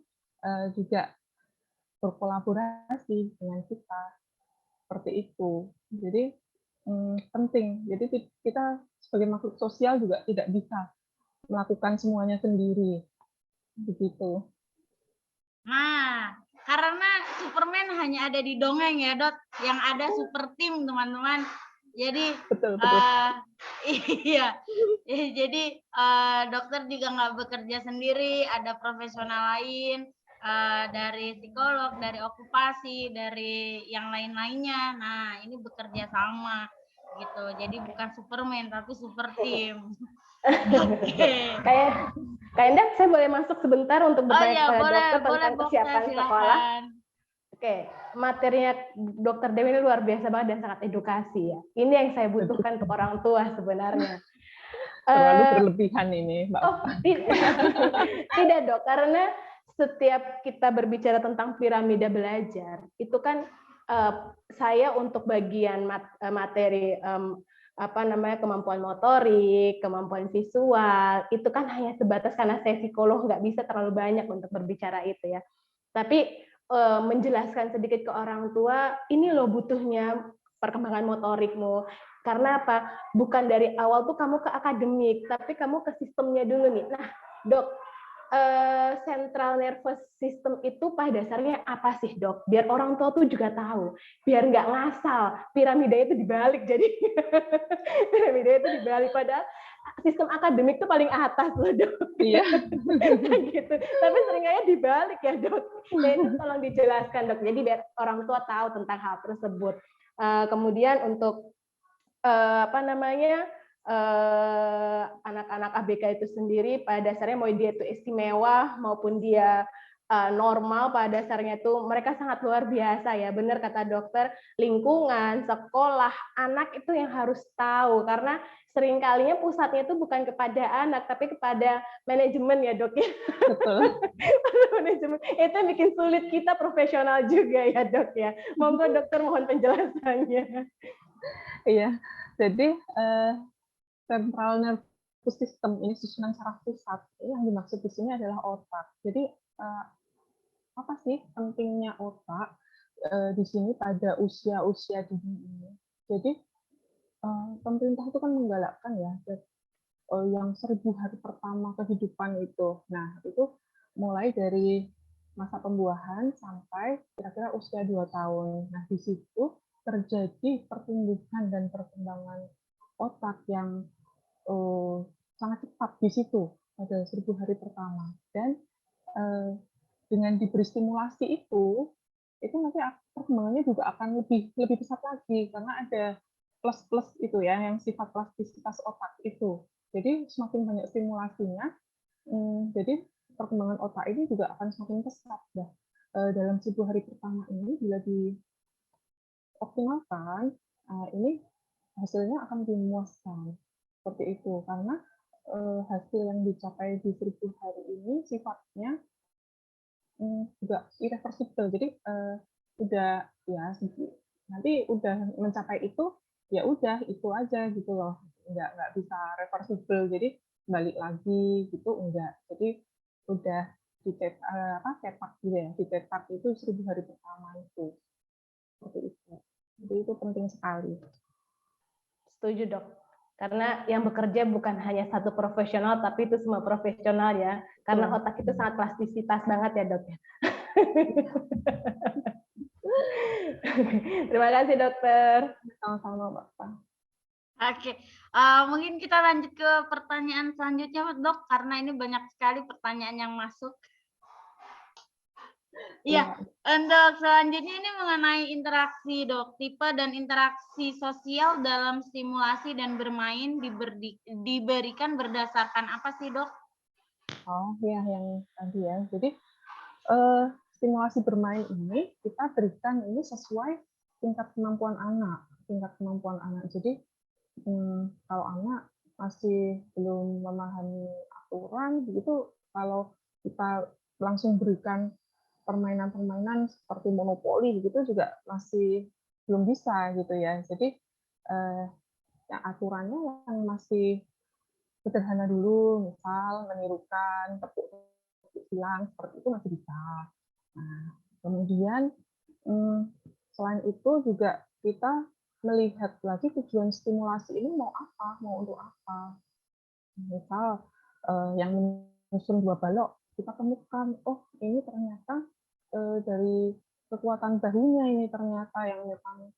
juga berkolaborasi dengan kita seperti itu. Jadi penting. Jadi kita sebagai makhluk sosial juga tidak bisa melakukan semuanya sendiri. Begitu. Nah, karena Superman hanya ada di dongeng ya, Dot, yang ada super tim, teman-teman. Jadi, Betul, betul. iya. Jadi, dokter juga nggak bekerja sendiri, ada profesional lain, dari psikolog, dari okupasi, dari yang lain-lainnya. Nah, ini bekerja sama gitu. Jadi bukan Superman, tapi super tim. Oke. Kayak Indah, saya boleh masuk sebentar untuk Oh bertanya iya, kepada boleh, dokter boleh, tentang Bokta, kesiapan sekolah. silakan. Oke, materinya Dokter Dewi ini luar biasa banget dan sangat edukasi ya. Ini yang saya butuhkan untuk orang tua sebenarnya. Terlalu berlebihan ini, Mbak. Oh, tidak Dok, karena setiap kita berbicara tentang piramida belajar, itu kan saya untuk bagian materi apa namanya kemampuan motorik, kemampuan visual, itu kan hanya sebatas karena saya psikolog nggak bisa terlalu banyak untuk berbicara itu ya. Tapi menjelaskan sedikit ke orang tua, ini loh butuhnya perkembangan motorikmu. Karena apa? Bukan dari awal tuh kamu ke akademik, tapi kamu ke sistemnya dulu nih. Nah, Dok, central nervous system itu pada dasarnya apa sih, Dok? Biar orang tua tuh juga tahu, biar nggak ngasal. Piramida itu dibalik, jadi piramida itu dibalik. Padahal sistem akademik tuh paling atas loh, Dok. Iya. Gitu. Tapi seringnya dibalik ya, Dok. Nah, itu tolong dijelaskan, Dok. Jadi biar orang tua tahu tentang hal tersebut. Kemudian untuk apa namanya anak-anak ABK itu sendiri pada dasarnya mau dia itu istimewa maupun dia normal, pada dasarnya itu mereka sangat luar biasa ya. Benar kata dokter, lingkungan, sekolah, anak itu yang harus tahu karena seringkalinya pusatnya itu bukan kepada anak tapi kepada manajemen ya, Dok ya. Betul. Manajemen itu bikin sulit kita profesional juga ya, Dok ya. Monggo dokter mohon penjelasannya. Iya. Jadi central nervous system ini susunan saraf pusat. Yang dimaksud di sini adalah otak. Jadi apa sih pentingnya otak di sini pada usia-usia dini ini? Jadi pemerintah itu kan menggalakkan ya yang 1000 hari pertama kehidupan itu. Nah, itu mulai dari masa pembuahan sampai kira-kira usia 2 tahun. Nah, di situ terjadi pertumbuhan dan perkembangan otak yang sangat cepat di situ pada 1000 hari pertama. Dan dengan diberi stimulasi itu nanti perkembangannya juga akan lebih pesat lagi karena ada plus-plus itu ya yang sifat plastisitas otak itu. Jadi semakin banyak stimulasinya, jadi perkembangan otak ini juga akan semakin pesat. Nah, dalam 10 hari pertama ini bila dioptimalkan, ini hasilnya akan memuaskan seperti itu karena hasil yang dicapai di 1000 hari ini sifatnya juga irreversible. Jadi udah ya nanti udah mencapai itu ya udah itu aja gitu loh. Nggak bisa reversible. Jadi balik lagi gitu enggak. Jadi udah cetak gitu ya, dicetak itu 1000 hari pertama itu. Seperti itu. Jadi itu penting sekali. Setuju, Dok. Karena yang bekerja bukan hanya satu profesional, tapi itu semua profesional ya. Karena otak itu sangat plastisitas banget ya, Dok. Terima kasih, Dokter. Sama-sama, Bapak. Oke, mungkin kita lanjut ke pertanyaan selanjutnya, Dok, karena ini banyak sekali pertanyaan yang masuk. Iya, untuk selanjutnya ini mengenai interaksi, Dok. Tipe dan interaksi sosial dalam stimulasi dan bermain diberikan berdasarkan apa sih, Dok? Oh, ya, yang tadi ya. Jadi, stimulasi bermain ini kita berikan ini sesuai tingkat kemampuan anak. Jadi, kalau anak masih belum memahami aturan, begitu kalau kita langsung berikan permainan-permainan seperti monopoli begitu juga masih belum bisa gitu ya. Jadi yang aturannya yang masih sederhana dulu, misal menirukan tepuk silang seperti itu masih bisa. Nah, kemudian selain itu juga kita melihat lagi tujuan stimulasi ini mau apa, mau untuk apa. Misal yang menyusun 2 balok, kita temukan, oh ini ternyata dari kekuatan bahunya ini ternyata yang memang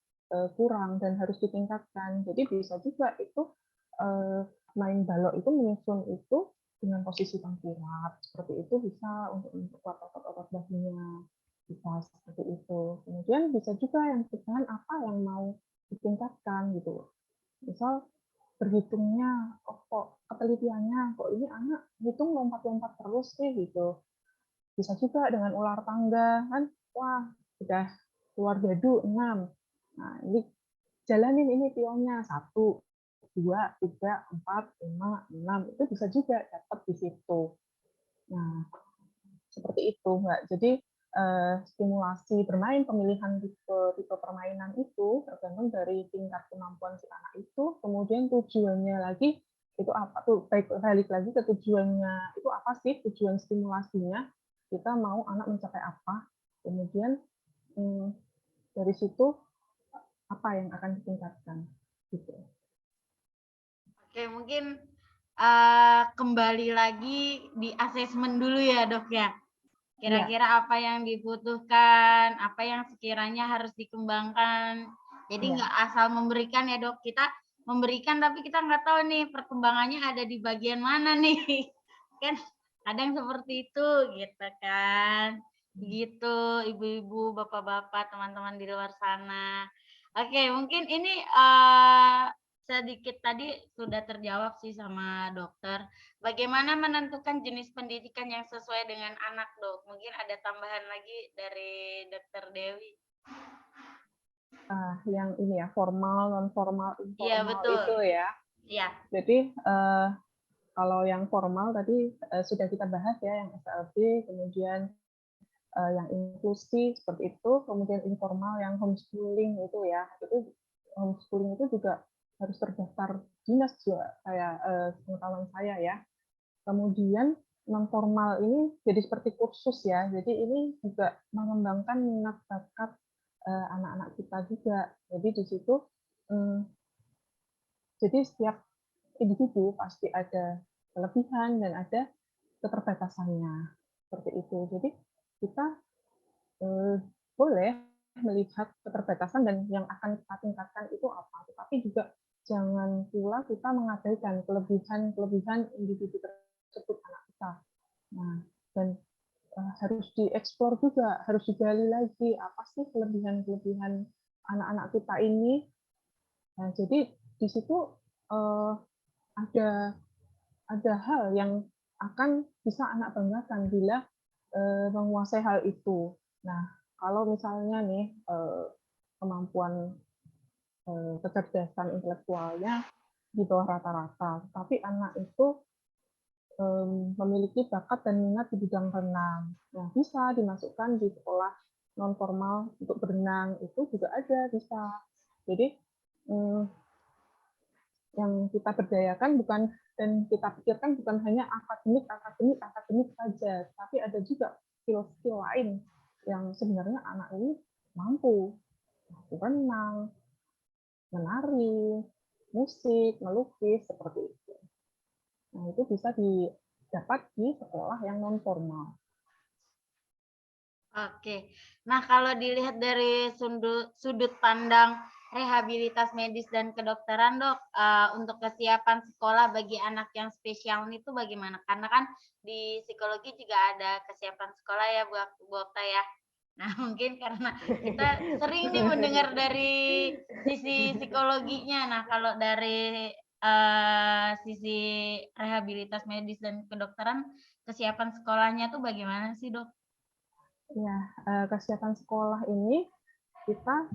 kurang dan harus ditingkatkan. Jadi bisa juga itu main balok itu menyusun itu dengan posisi tengkurap seperti itu bisa untuk memperkuat otot-otot bahunya, bisa seperti itu. Kemudian bisa juga yang dengan apa yang mau ditingkatkan gitu. Misal berhitungnya, kok ketelitiannya, kok ini anak hitung lompat-lompat terus sih gitu. Bisa juga dengan ular tangga kan, wah udah keluar dadu 6. Nah ini jalanin ini pionnya 1, 2, 3, 4, 5, 6 itu bisa juga dapat di situ. Nah seperti itu Mbak. Jadi stimulasi bermain, pemilihan tipe permainan itu tergantung dari tingkat kemampuan si anak itu, kemudian tujuannya lagi itu apa tuh, balik lagi ke tujuannya itu apa sih, tujuan stimulasinya, kita mau anak mencapai apa, kemudian dari situ apa yang akan ditingkatkan gitu. Oke, mungkin kembali lagi di asesmen dulu ya, Dok ya. Kira-kira apa yang dibutuhkan, apa yang sekiranya harus dikembangkan. Jadi nggak asal memberikan ya, Dok. Kita memberikan tapi kita nggak tahu nih perkembangannya ada di bagian mana nih. Kan kadang seperti itu gitu kan. Begitu ibu-ibu, bapak-bapak, teman-teman di luar sana. Oke, mungkin ini sedikit tadi sudah terjawab sih sama dokter. Bagaimana menentukan jenis pendidikan yang sesuai dengan anak, Dok? Mungkin ada tambahan lagi dari Dokter Dewi. Yang ini ya, formal, non formal, Iya, informal betul. itu ya. Iya. Jadi kalau yang formal tadi sudah kita bahas ya, yang SLB, kemudian yang inklusi seperti itu, kemudian informal yang homeschooling itu ya, itu homeschooling itu juga harus terdaftar dinas juga kayak pengetahuan saya ya. Kemudian non formal ini jadi seperti kursus ya, jadi ini juga mengembangkan minat bakat anak-anak kita juga. Jadi di situ jadi setiap individu pasti ada kelebihan dan ada keterbatasannya seperti itu. Jadi kita boleh melihat keterbatasan dan yang akan kita tingkatkan itu apa, tetapi juga jangan pula kita mengabaikan kelebihan individu tersebut anak kita. Nah, dan harus dieksplor juga, harus digali lagi apa sih kelebihan-kelebihan anak-anak kita ini. Nah, jadi di situ ada hal yang akan bisa anak banggakan bila menguasai hal itu. Nah, kalau misalnya nih kemampuan kecerdasan intelektualnya di bawah rata-rata, tapi anak itu memiliki bakat dan minat di bidang renang. Nah, bisa dimasukkan di sekolah non formal untuk berenang, itu juga ada bisa. Jadi yang kita berdayakan bukan dan kita pikirkan bukan hanya akademik saja, tapi ada juga skill-skill lain yang sebenarnya anak ini mampu berenang, menari, musik, melukis, seperti itu. Nah, itu bisa didapat di sekolah yang non formal. Oke. Nah, kalau dilihat dari sudut pandang rehabilitas medis dan kedokteran, Dok, untuk kesiapan sekolah bagi anak yang spesial itu bagaimana? Karena kan di psikologi juga ada kesiapan sekolah ya, Bu Okta ya. Nah, mungkin karena kita sering nih mendengar dari sisi psikologinya. Nah, kalau dari sisi rehabilitas medis dan kedokteran, kesiapan sekolahnya tuh bagaimana sih, Dok? Ya, kesiapan sekolah ini kita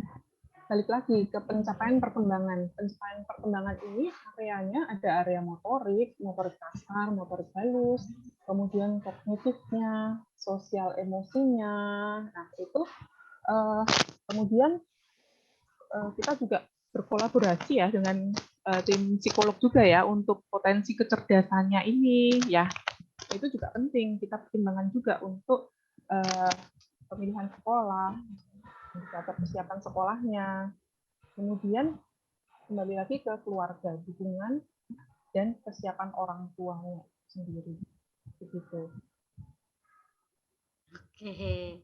balik lagi ke pencapaian perkembangan. Pencapaian perkembangan ini areanya ada area motorik, motorik kasar, motorik halus, kemudian kognitifnya, sosial emosinya. Nah, itu kemudian kita juga berkolaborasi ya dengan tim psikolog juga ya untuk potensi kecerdasannya ini ya. Itu juga penting, kita pertimbangkan juga untuk pemilihan sekolah, indikator kesiapan sekolahnya. Kemudian kembali lagi ke keluarga, dukungan dan kesiapan orang tuanya sendiri. Begitu. Oke.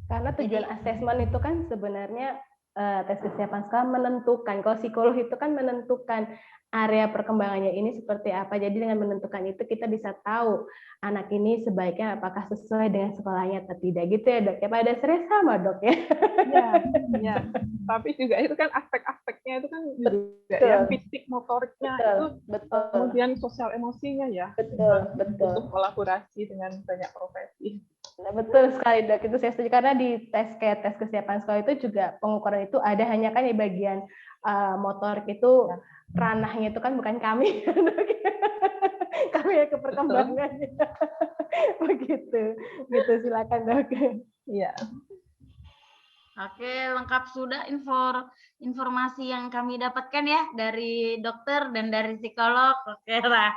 Karena tujuan asesmen itu kan sebenarnya tes kesiapan sekolah menentukan. Kalau psikolog itu kan menentukan area perkembangannya ini seperti apa. Jadi dengan menentukan itu kita bisa tahu anak ini sebaiknya apakah sesuai dengan sekolahnya atau tidak gitu ya, Dok. Ya pada dasarnya sama, Dok ya. Ya. Tapi juga itu kan aspek-aspeknya itu kan juga Betul. ya, fisik motoriknya itu betul. Kemudian sosial emosinya ya. Betul. Butuh kolaborasi dengan banyak profesi. Nah, betul sekali, Dok. Itu saya setuju karena di tes kesiapan sekolah itu juga pengukuran itu ada hanya kan di bagian motorik itu ranahnya itu kan bukan kami. Kami ya ke perkembangannya. Begitu. Gitu, silakan, Dok. Iya. Oke, lengkap sudah informasi yang kami dapatkan ya dari dokter dan dari psikolog. Oke lah.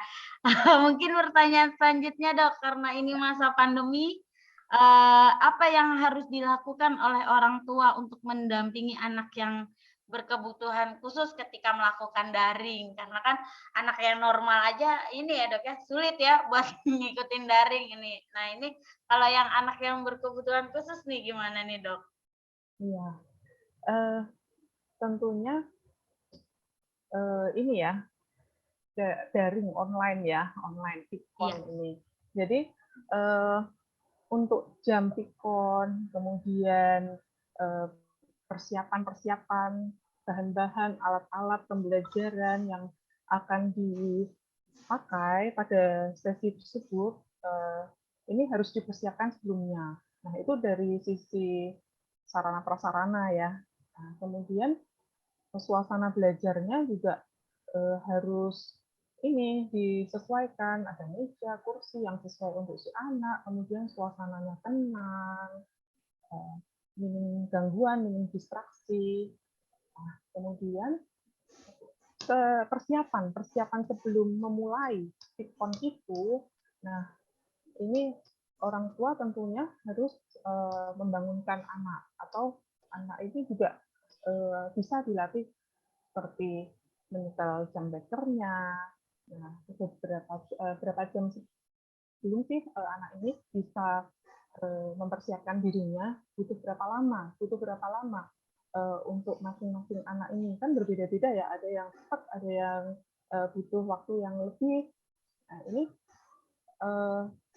Mungkin pertanyaan selanjutnya, Dok, karena ini masa pandemi, apa yang harus dilakukan oleh orang tua untuk mendampingi anak yang berkebutuhan khusus ketika melakukan daring? Karena kan anak yang normal aja ini ya, Dok ya, sulit ya buat ngikutin daring ini. Nah, ini kalau yang anak yang berkebutuhan khusus nih gimana nih, Dok? Iya. Tentunya ini ya, daring online ya, online pikon ini. Jadi untuk jam pikon, kemudian persiapan-persiapan, bahan-bahan, alat-alat pembelajaran yang akan dipakai pada sesi tersebut, ini harus dipersiapkan sebelumnya. Nah, itu dari sisi sarana prasarana ya. Nah, kemudian suasana belajarnya juga harus ini disesuaikan, ada meja, kursi yang sesuai untuk si anak, kemudian suasananya tenang, minim gangguan, minim distraksi. Nah, kemudian persiapan sebelum memulai pikon itu, nah ini orang tua tentunya harus membangunkan anak, atau anak ini juga bisa dilatih seperti menyetel jam bekernya. Nah, berapa jam sebelum sih anak ini bisa mempersiapkan dirinya, butuh berapa lama untuk masing-masing anak ini, kan berbeda-beda ya, ada yang cepat, ada yang butuh waktu yang lebih. Nah, ini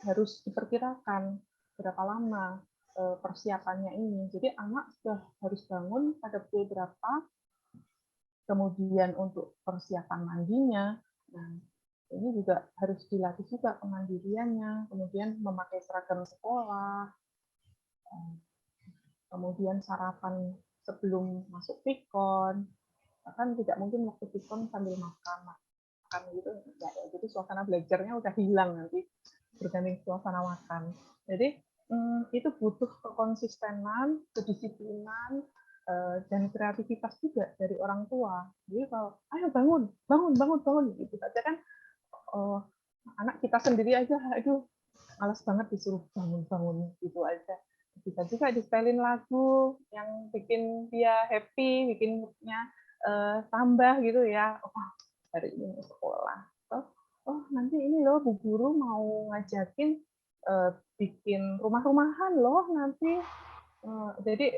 harus diperkirakan berapa lama persiapannya ini. Jadi anak sudah harus bangun pada pukul berapa, kemudian untuk persiapan mandinya. Nah, ini juga harus dilatih juga kemandiriannya, kemudian memakai seragam sekolah, kemudian sarapan sebelum masuk pikon, bahkan tidak mungkin waktu pikon sambil makan gitu, ya, jadi suasana belajarnya udah hilang nanti berganti suasana makan. Jadi itu butuh kekonsistenan, kedisiplinan, dan kreativitas juga dari orang tua. Jadi kalau ayo bangun, bangun, bangun, bangun gitu saja kan, anak kita sendiri aja, aduh malas banget disuruh bangun, bangun gitu aja. Bisa juga disetelin lagu yang bikin dia happy, bikin moodnya tambah gitu ya. Oh, hari ini mau sekolah. Oh nanti ini loh Bu Guru mau ngajakin bikin rumah-rumahan loh nanti. Jadi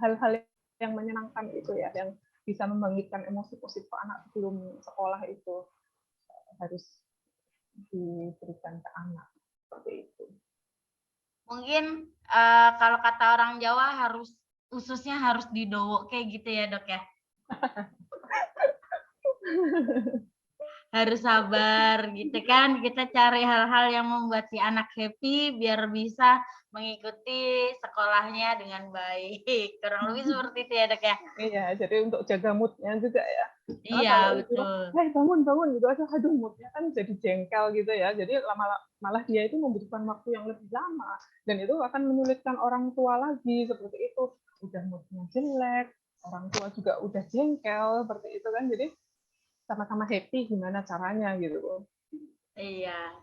hal-hal yang menyenangkan itu ya, yang bisa membangkitkan emosi positif anak sebelum sekolah itu harus diberikan ke anak seperti itu. Mungkin kalau kata orang Jawa harus ususnya harus didowo kayak gitu ya Dok ya. Harus sabar gitu kan, kita cari hal-hal yang membuat si anak happy biar bisa mengikuti sekolahnya dengan baik. Kurang lebih seperti itu ya Dok ya. Iya, jadi untuk jaga moodnya juga ya. Karena Iya, kalau disuruh, betul. bangun, bangun gitu aja, aduh moodnya kan jadi jengkel gitu ya. Jadi malah dia itu membutuhkan waktu yang lebih lama. Dan itu akan menyulitkan orang tua lagi, seperti itu. Udah moodnya jelek, orang tua juga udah jengkel, seperti itu kan. Jadi sama-sama happy gimana caranya gitu. Iya,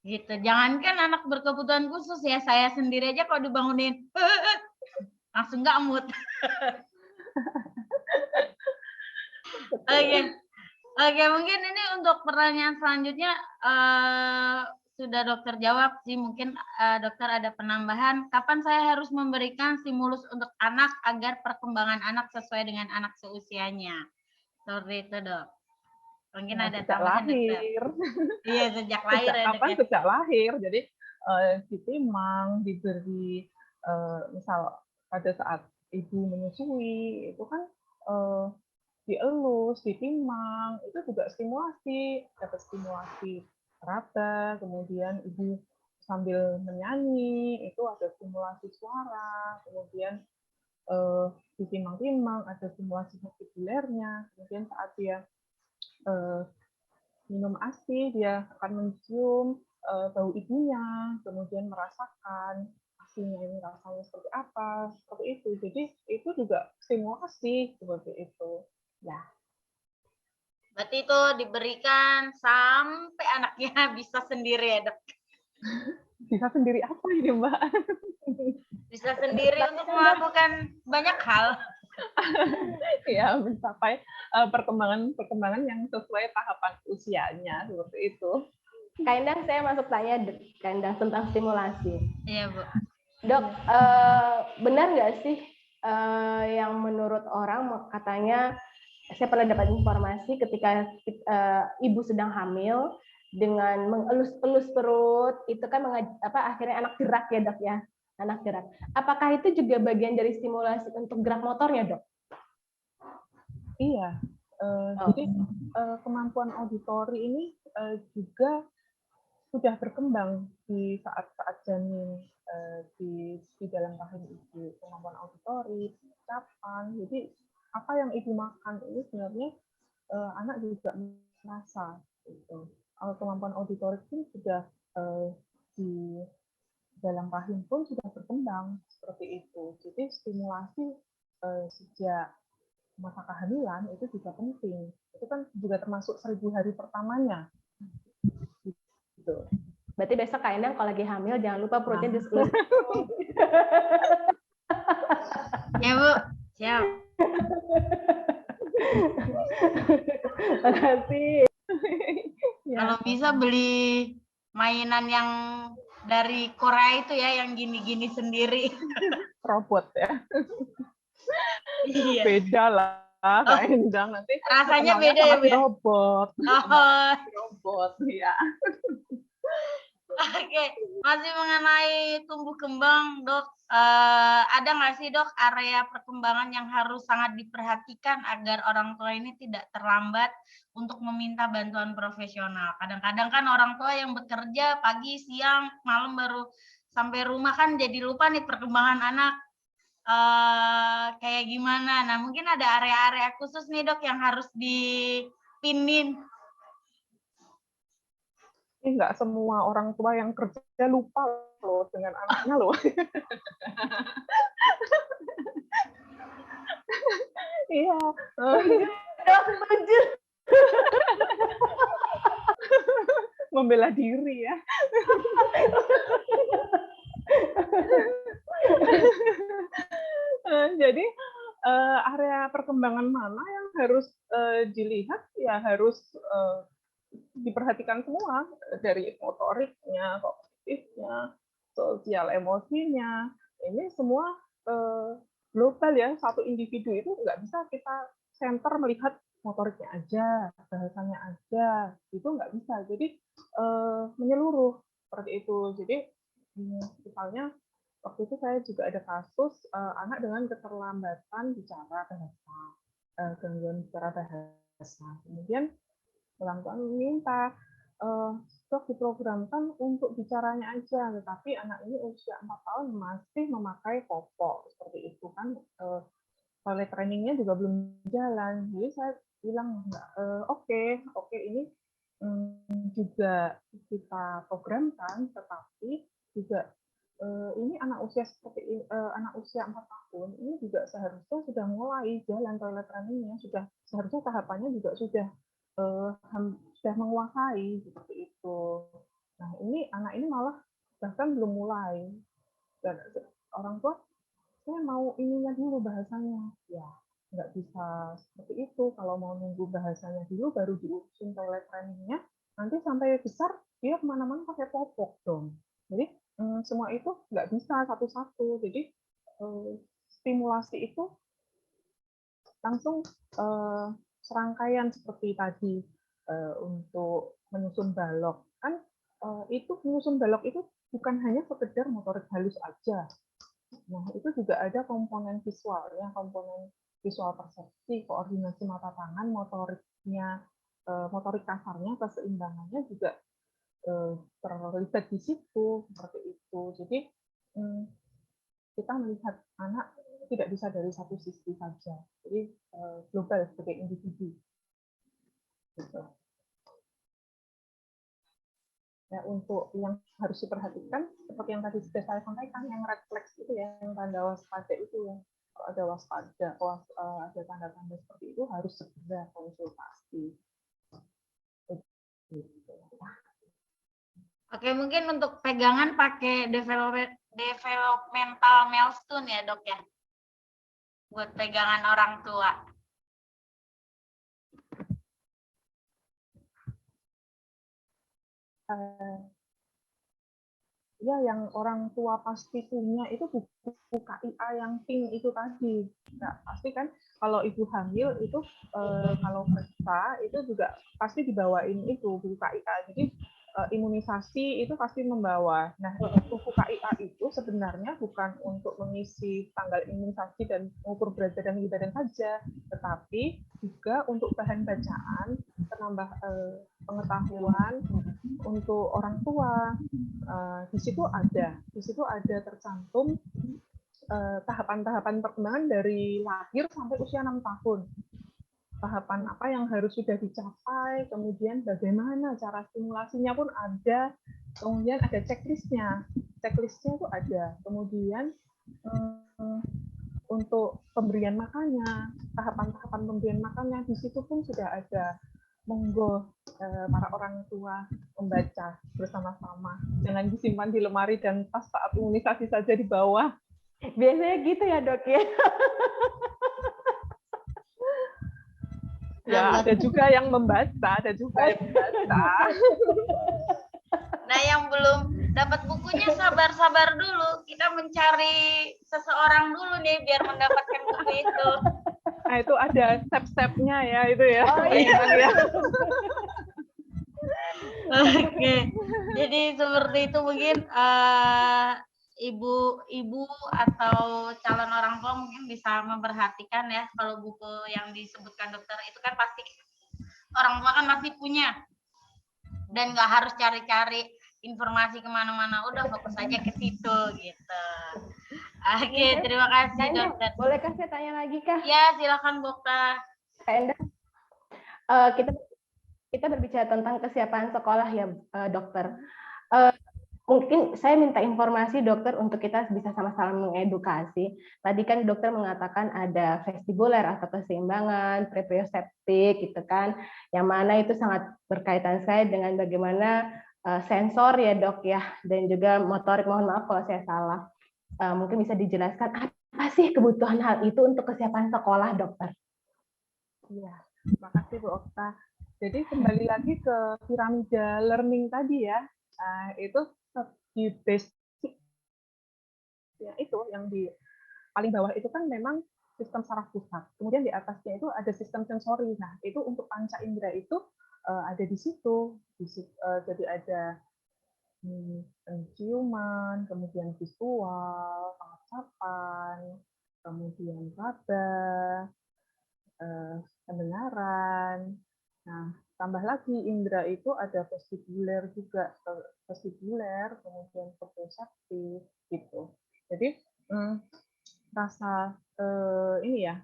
gitu. Jangankan anak berkebutuhan khusus ya, saya sendiri aja kalau dibangunin, langsung nggak mood. Oke. Oke, mungkin ini untuk pertanyaan selanjutnya sudah dokter jawab sih. Mungkin dokter ada penambahan. Kapan saya harus memberikan stimulus untuk anak agar perkembangan anak sesuai dengan anak seusianya? Seperti itu dok. Mungkin Nah, ada sejak tambahan dokter. lahir. Iya sejak lahir Sejak ya dok kapan? ya. Sejak lahir. Jadi ditimang, diberi misal pada saat ibu menyusui itu kan dielus, ditimang, itu juga stimulasi, dapat stimulasi raba, kemudian ibu sambil menyanyi itu ada stimulasi suara, kemudian ditimang-timang ada stimulasi vestibulernya, kemudian saat dia minum ASI dia akan mencium bau ibunya, kemudian merasakan ASInya ini rasanya seperti apa, seperti itu. Jadi itu juga stimulasi seperti itu. Ya. Berarti itu diberikan sampai anaknya bisa sendiri ya dok. Bisa sendiri apa ini Mbak? Bisa sendiri untuk melakukan banyak hal. Ya, mencapai perkembangan yang sesuai tahapan usianya seperti itu. Kak Endang, saya masuk tanya Kak Endang tentang stimulasi. Iya Bu. Dok, benar nggak sih yang menurut orang katanya, saya pernah dapat informasi ketika ibu sedang hamil dengan mengelus-elus perut itu kan akhirnya anak gerak ya dok ya, anak gerak. Apakah itu juga bagian dari stimulasi untuk gerak motornya dok? Iya, jadi kemampuan auditori ini juga sudah berkembang di saat-saat janin di dalam rahim ibu, kemampuan auditori, ucapan. Jadi apa yang ibu makan ini sebenarnya anak juga merasa. Gitu. Kemampuan auditori pun sudah di dalam rahim pun sudah berkembang seperti itu. Jadi stimulasi sejak masa kehamilan itu juga penting. Itu kan juga termasuk 1000 hari pertamanya. Gitu. Berarti besok Kak Endang kalau lagi hamil jangan lupa perutnya diselus. Ya Bu, siap. Makasih. Ya. Kalau bisa beli mainan yang dari Korea itu ya, yang gini-gini sendiri. Robot ya. Iya. Beda lah. Kak Endang nanti rasanya beda ya Bu ya? robot. Oh. Robot ya. Oke, masih mengenai tumbuh kembang dok, ada nggak sih dok area perkembangan yang harus sangat diperhatikan agar orang tua ini tidak terlambat untuk meminta bantuan profesional? Kadang-kadang kan orang tua yang bekerja pagi, siang, malam baru sampai rumah kan jadi lupa nih perkembangan anak kayak gimana. Nah mungkin ada area-area khusus nih dok yang harus dipinin. Ini nggak semua orang tua yang kerja lupa loh dengan anaknya loh. Iya, Dok, setuju. membela diri ya. Jadi area perkembangan mana yang harus dilihat ya harus diperhatikan semua dari motoriknya, kognitifnya, sosial emosinya. Ini semua global ya, satu individu itu nggak bisa kita center melihat motoriknya aja, bahasanya aja, itu nggak bisa. Jadi menyeluruh seperti itu. Jadi misalnya waktu itu saya juga ada kasus anak dengan keterlambatan bicara bahasa, gangguan bicara bahasa. Kemudian orang tua meminta stok diprogramkan untuk bicaranya aja, tetapi anak ini usia 4 tahun masih memakai popok seperti itu kan, toilet trainingnya juga belum jalan. Jadi saya bilang oke, ini juga kita programkan, tetapi juga ini anak usia seperti anak usia 4 tahun ini juga seharusnya sudah mulai jalan toilet trainingnya, sudah seharusnya tahapannya juga sudah sudah menguasai seperti itu. Nah ini anak ini malah bahkan belum mulai. Dan orang tua saya mau ininya dulu bahasanya, ya nggak bisa seperti itu. Kalau mau nunggu bahasanya dulu baru diurusin toilet trainingnya, nanti sampai besar dia kemana-mana pakai popok dong. Jadi semua itu nggak bisa satu-satu. Jadi stimulasi itu langsung serangkaian seperti tadi untuk menyusun balok kan itu menyusun balok itu bukan hanya sekedar motorik halus aja. Nah itu juga ada komponen visualnya, komponen visual persepsi, koordinasi mata tangan, motoriknya, motorik kasarnya, keseimbangannya juga terlibat di situ seperti itu. Jadi kita melihat anak tidak bisa dari satu sisi saja. Jadi global sebagai individu. Gitu. Ya, untuk yang harus diperhatikan, seperti yang tadi sudah saya sampaikan, yang red flags itu ya, yang tanda waspada itu ya, kalau ada waspada, ada tanda-tanda seperti itu harus segera konsultasi. Gitu. Oke, mungkin untuk pegangan pakai developmental milestone ya dok ya, buat pegangan orang tua. Ya yang orang tua pasti punya itu buku KIA yang pink itu tadi. Nah, pasti kan kalau ibu hamil itu kalau periksa itu juga pasti dibawain itu buku KIA. Jadi imunisasi itu pasti membawa. Nah, buku KIA itu sebenarnya bukan untuk mengisi tanggal imunisasi dan mengukur berat badan saja, tetapi juga untuk bahan bacaan, penambah pengetahuan untuk orang tua. Di situ ada tercantum tahapan-tahapan perkembangan dari lahir sampai usia 6 tahun. Tahapan apa yang harus sudah dicapai, kemudian bagaimana cara stimulasinya pun ada, kemudian ada checklistnya itu ada, kemudian untuk pemberian makannya, tahapan-tahapan pemberian makannya di situ pun sudah ada. Monggo para orang tua membaca bersama-sama, jangan disimpan di lemari dan pas saat imunisasi saja di bawah. Biasanya gitu ya dok ya. Ya, ada juga yang membaca, Nah, yang belum dapat bukunya sabar-sabar dulu. Kita mencari seseorang dulu nih biar mendapatkan buku itu. Nah, itu ada step-stepnya ya itu ya. Oh iya. Ya. Oke. Jadi seperti itu mungkin ibu-ibu atau calon orang tua mungkin bisa memperhatikan ya kalau buku yang disebutkan dokter itu kan pasti orang tua kan pasti punya dan nggak harus cari-cari informasi kemana-mana, udah fokus aja ke situ gitu. Oke, terima kasih dokter. Bolehkah saya tanya lagi kah? Ya silakan dokter. Enda, kita berbicara tentang kesiapan sekolah ya dokter. mungkin saya minta informasi dokter untuk kita bisa sama-sama mengedukasi. Tadi kan dokter mengatakan ada vestibuler atau keseimbangan, proprioseptik gitu kan, yang mana itu sangat berkaitan sekali dengan bagaimana sensor ya dok ya, dan juga motorik. Mohon maaf kalau saya salah. Mungkin bisa dijelaskan apa sih kebutuhan hal itu untuk kesiapan sekolah dokter? Iya, terima kasih Bu Okta. Jadi kembali lagi ke piramida learning tadi ya, itu di basic ya itu yang di paling bawah itu kan memang sistem saraf pusat. Kemudian di atasnya itu ada sistem sensori. Nah, itu untuk panca indera itu ada di situ. Jadi ada penciuman, kemudian visual, pengasapan, kemudian raba, pendengaran. Nah, tambah lagi indera itu ada vestibuler juga, vestibuler, kemudian proprioseptif gitu. Jadi rasa ini ya,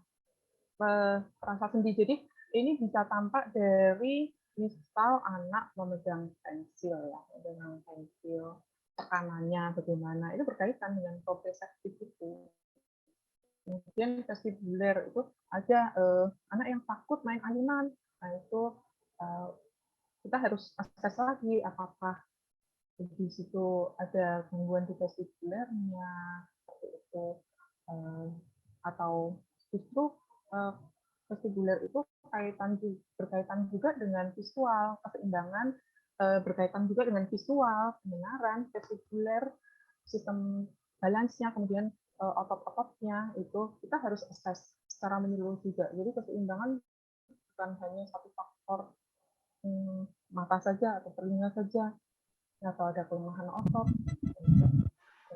rasa sendi. Jadi ini bisa tampak dari misal anak memegang pensil ya, memegang pensil, tekanannya bagaimana, itu berkaitan dengan proprioseptif itu. Kemudian vestibuler itu ada anak yang takut main ayunan, nah itu kita harus akses lagi apakah di situ ada gangguan di vestibulernya seperti itu, atau justru vestibuler itu berkaitan juga dengan visual, keseimbangan berkaitan juga dengan visual, pendengaran, vestibuler, sistem balance-nya, kemudian otot-ototnya itu kita harus assess secara menyeluruh juga. Jadi keseimbangan bukan hanya satu faktor mata saja atau telinga saja, atau ada kelemahan otot.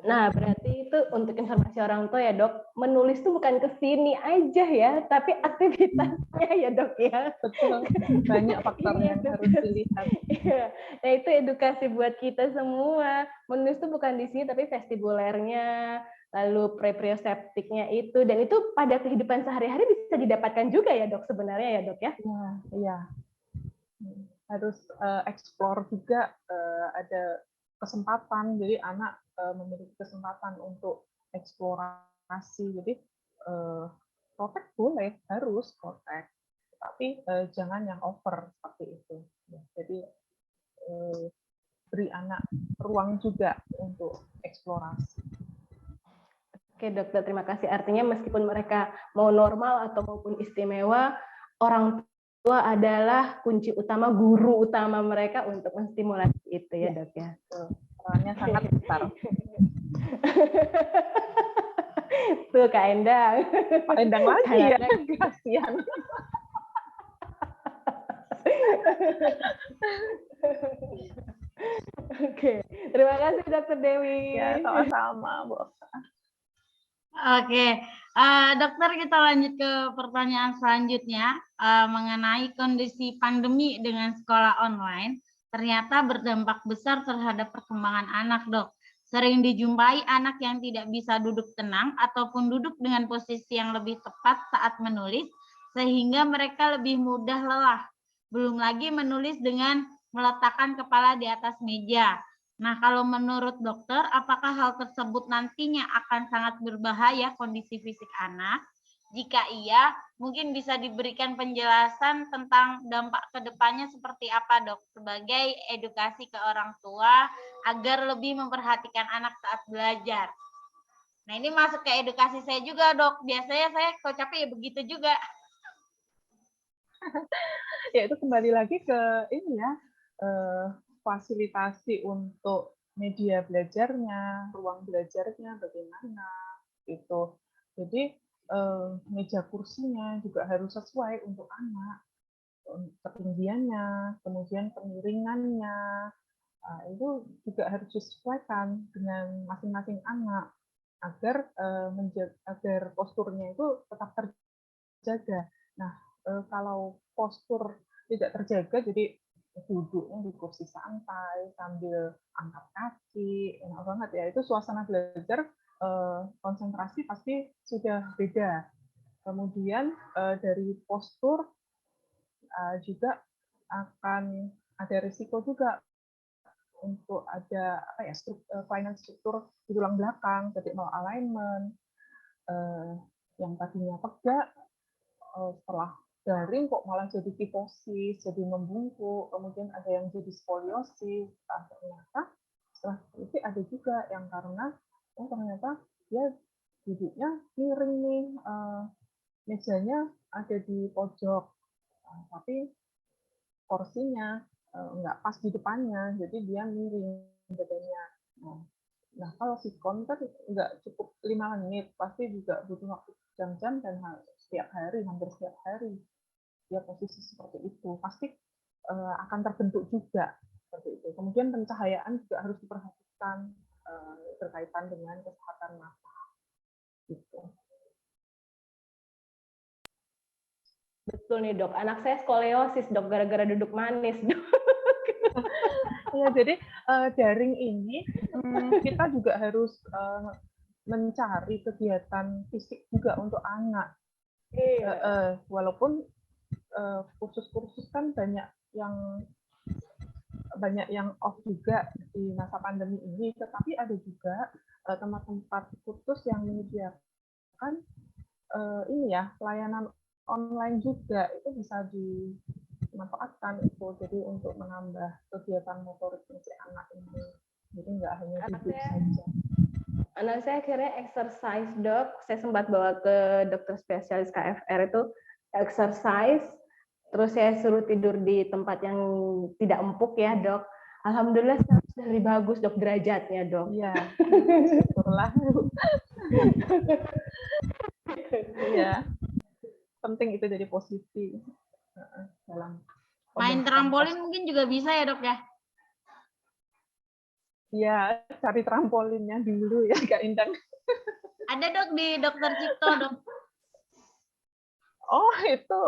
Nah, berarti itu untuk informasi orang tua ya dok, menulis itu bukan ke sini aja ya, tapi aktivitasnya ya dok ya. Betul, banyak faktor yang harus dilihat. Nah itu edukasi buat kita semua, menulis itu bukan di sini tapi vestibulernya, lalu proprioseptiknya itu, dan itu pada kehidupan sehari-hari bisa didapatkan juga ya dok sebenarnya ya dok ya? Iya. Harus explore juga, ada kesempatan, jadi anak memiliki kesempatan untuk eksplorasi. Jadi protek boleh, harus protek, tapi jangan yang over seperti itu. Jadi beri anak ruang juga untuk eksplorasi. Oke dokter, terima kasih. Artinya meskipun mereka mau normal atau maupun istimewa, orang tua adalah kunci utama, guru utama mereka untuk menstimulasi itu ya dok ya. Perannya sangat besar. Tuh Kak Endang. Pak Endang lagi ya, kasihan. Oke, terima kasih Dokter Dewi. Ya, sama-sama Bu. Oke, dokter, kita lanjut ke pertanyaan selanjutnya mengenai kondisi pandemi dengan sekolah online ternyata berdampak besar terhadap perkembangan anak, dok. Sering dijumpai anak yang tidak bisa duduk tenang ataupun duduk dengan posisi yang lebih tepat saat menulis, sehingga mereka lebih mudah lelah. Belum lagi menulis dengan meletakkan kepala di atas meja. Nah, kalau menurut dokter, apakah hal tersebut nantinya akan sangat berbahaya kondisi fisik anak? Jika iya, mungkin bisa diberikan penjelasan tentang dampak ke depannya seperti apa, dok, sebagai edukasi ke orang tua agar lebih memperhatikan anak saat belajar. Nah, ini masuk ke edukasi saya juga, dok. Biasanya saya kalau capek ya begitu juga. Ya, itu kembali lagi ke ini ya, fasilitasi untuk media belajarnya, ruang belajarnya bagaimana gitu. Jadi meja kursinya juga harus sesuai untuk anak, ketinggiannya, kemudian kemiringannya, itu juga harus disesuaikan dengan masing-masing anak agar agar posturnya itu tetap terjaga. Nah, kalau postur tidak terjaga, jadi duduknya di kursi santai sambil angkat kaki, enak banget ya. Itu suasana belajar, konsentrasi pasti sudah beda. Kemudian dari postur juga akan ada risiko juga untuk ada apa ya, kelainan struktur di tulang belakang, jadi malalignment, yang tadinya tegak, setelah daring kok malah jadi kifosis, jadi membungkuk, kemudian ada yang jadi skoliosis. Nah, ternyata setelah itu ada juga yang karena ternyata dia duduknya miring nih, mejanya ada di pojok, tapi kursinya nggak pas di depannya, jadi dia miring badannya. Nah, kalau sikon kan nggak cukup 5 menit, pasti juga butuh waktu jam-jam dan setiap hari, hampir setiap hari dia posisi seperti itu, pasti akan terbentuk juga seperti itu. Kemudian pencahayaan juga harus diperhatikan berkaitan dengan kesehatan mata. Gitu. Betul nih dok, anak saya skoliosis dok, gara-gara duduk manis dok. Ya, jadi daring ini kita juga harus mencari kegiatan fisik juga untuk anak. Iya. Walaupun kursus-kursus kan banyak yang off juga di masa pandemi ini, tetapi ada juga tempat-tempat kursus yang menyediakan ini ya, pelayanan online juga, itu bisa dimanfaatkan itu, jadi untuk menambah kegiatan motorik si anak ini, jadi nggak hanya duduk saja. Anak saya akhirnya exercise dok, saya sempat bawa ke dokter spesialis KFR itu exercise, terus saya suruh tidur di tempat yang tidak empuk ya dok. Alhamdulillah sudah lebih bagus dok derajatnya dok. Iya, syukurlah. Iya, penting itu dari posisi dalam main trampolin mungkin juga bisa ya dok ya? Iya, cari trampolinnya dulu ya Kak Indah. Ada dok di Dokter Cipto dok. Oh itu.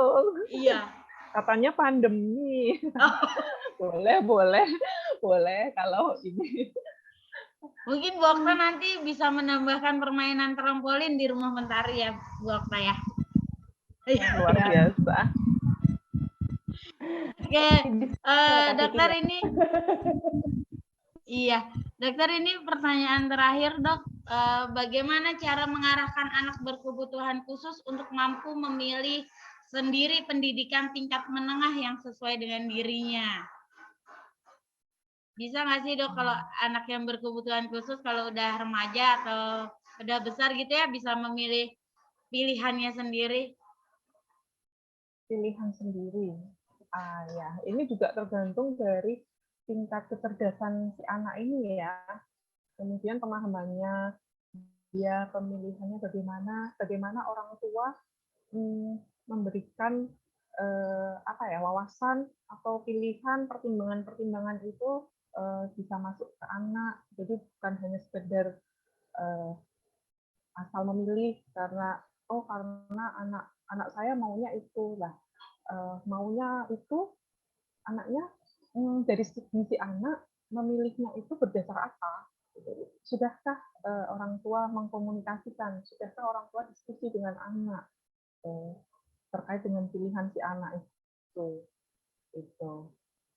Iya. Katanya pandemi. Oh. boleh kalau ini. Mungkin Bu Okta nanti bisa menambahkan permainan trampolin di rumah Mentari ya Bu Okta ya. Luar biasa. Oke, dokter ini. Iya, dokter ini pertanyaan terakhir dok. Bagaimana cara mengarahkan anak berkebutuhan khusus untuk mampu memilih sendiri pendidikan tingkat menengah yang sesuai dengan dirinya? Bisa nggak sih dok kalau anak yang berkebutuhan khusus kalau udah remaja atau udah besar gitu ya bisa memilih pilihannya sendiri? Pilihan sendiri. Ya, ini juga tergantung dari tingkat kecerdasan si anak ini ya. Kemudian pemahamannya, dia pemilihannya bagaimana orang tua memberikan wawasan atau pilihan pertimbangan itu bisa masuk ke anak. Jadi bukan hanya sekedar asal memilih karena anak saya maunya itu lah, maunya itu anaknya dari segi anak memilihnya itu berdasar apa? Sudahkah orang tua mengkomunikasikan? Sudahkah orang tua diskusi dengan anak terkait dengan pilihan si anak itu?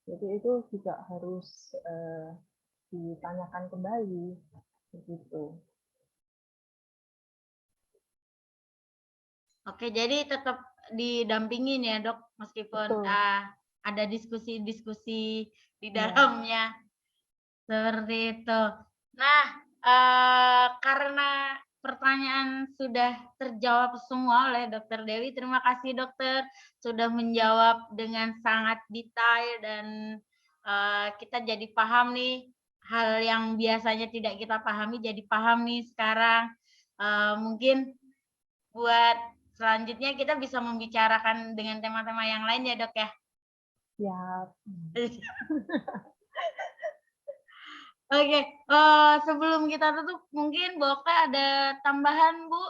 Jadi itu juga harus ditanyakan kembali, begitu. Oke, jadi tetap didampingin ya dok, meskipun ada diskusi-diskusi di dalamnya. Seperti itu. Nah, karena pertanyaan sudah terjawab semua oleh Dokter Dewi, terima kasih dokter sudah menjawab dengan sangat detail dan kita jadi paham nih hal yang biasanya tidak kita pahami jadi paham nih sekarang. Mungkin buat selanjutnya kita bisa membicarakan dengan tema-tema yang lain ya dok ya. Siap. Oke, sebelum kita tutup, mungkin Bu Okta ada tambahan, Bu?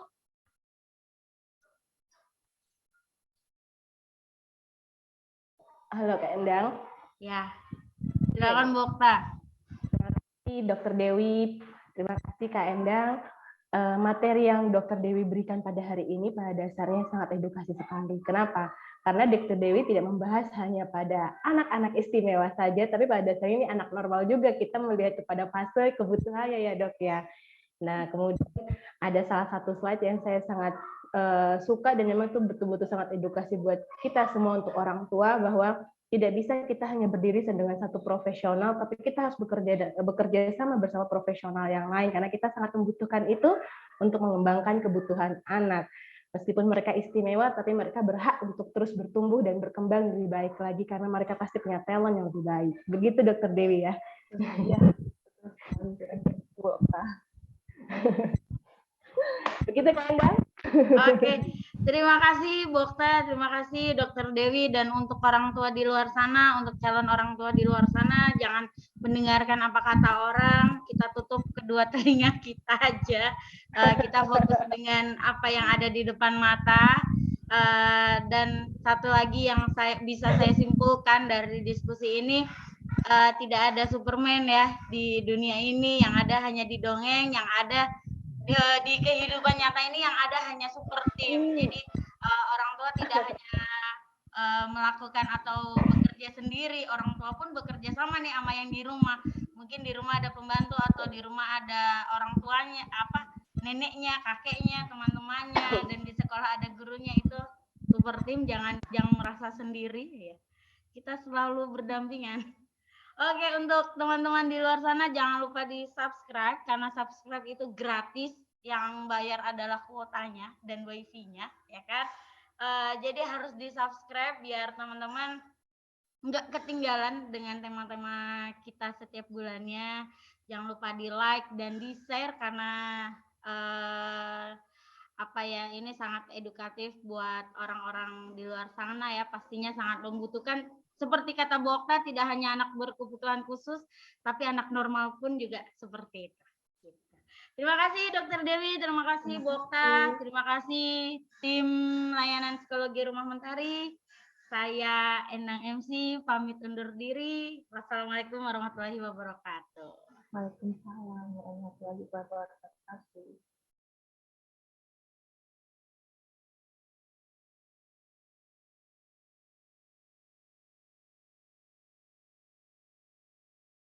Halo Kak Endang. Ya, silakan Bu Okta. Terima kasih Dokter Dewi, terima kasih Kak Endang. materi yang Dokter Dewi berikan pada hari ini pada dasarnya sangat edukasi sekali. Kenapa? Karena Dokter Dewi tidak membahas hanya pada anak-anak istimewa saja, tapi pada dasarnya ini anak normal juga. Kita melihat kepada fase kebutuhannya ya dok ya. Nah kemudian ada salah satu slide yang saya sangat suka dan memang itu betul-betul sangat edukasi buat kita semua untuk orang tua bahwa tidak bisa kita hanya berdiri dengan satu profesional, tapi kita harus bekerja sama bersama profesional yang lain karena kita sangat membutuhkan itu untuk mengembangkan kebutuhan anak. Meskipun mereka istimewa, tapi mereka berhak untuk terus bertumbuh dan berkembang lebih baik lagi karena mereka pasti punya talent yang lebih baik. Begitu Dokter Dewi ya. Iya. Begitu kan, Bang? Oke, terima kasih Bu Okta, terima kasih Dokter Dewi, dan untuk orang tua di luar sana, untuk calon orang tua di luar sana, jangan mendengarkan apa kata orang, kita tutup kedua telinga kita aja, kita fokus dengan apa yang ada di depan mata, dan satu lagi yang bisa saya simpulkan dari diskusi ini, tidak ada Superman ya di dunia ini, yang ada hanya di dongeng, yang ada di kehidupan nyata ini yang ada hanya super tim. Jadi orang tua tidak hanya melakukan atau bekerja sendiri, orang tua pun bekerja sama nih sama yang di rumah. Mungkin di rumah ada pembantu atau di rumah ada orang tuanya, neneknya, kakeknya, teman-temannya, dan di sekolah ada gurunya. Itu super tim, jangan merasa sendiri ya. Kita selalu berdampingan. Oke, untuk teman-teman di luar sana jangan lupa di-subscribe karena subscribe itu gratis, yang bayar adalah kuotanya dan wifi-nya, ya kan? Jadi harus di-subscribe biar teman-teman nggak ketinggalan dengan tema-tema kita setiap bulannya. Jangan lupa di-like dan di-share karena ini sangat edukatif buat orang-orang di luar sana ya, pastinya sangat membutuhkan. Seperti kata Bu Okta, tidak hanya anak berkebutuhan khusus, tapi anak normal pun juga seperti itu. Terima kasih Dokter Dewi, terima kasih Bu Okta, terima kasih tim layanan psikologi Rumah Mentari. Saya Endang MC, pamit undur diri. Wassalamualaikum warahmatullahi wabarakatuh. Waalaikumsalam warahmatullahi wabarakatuh.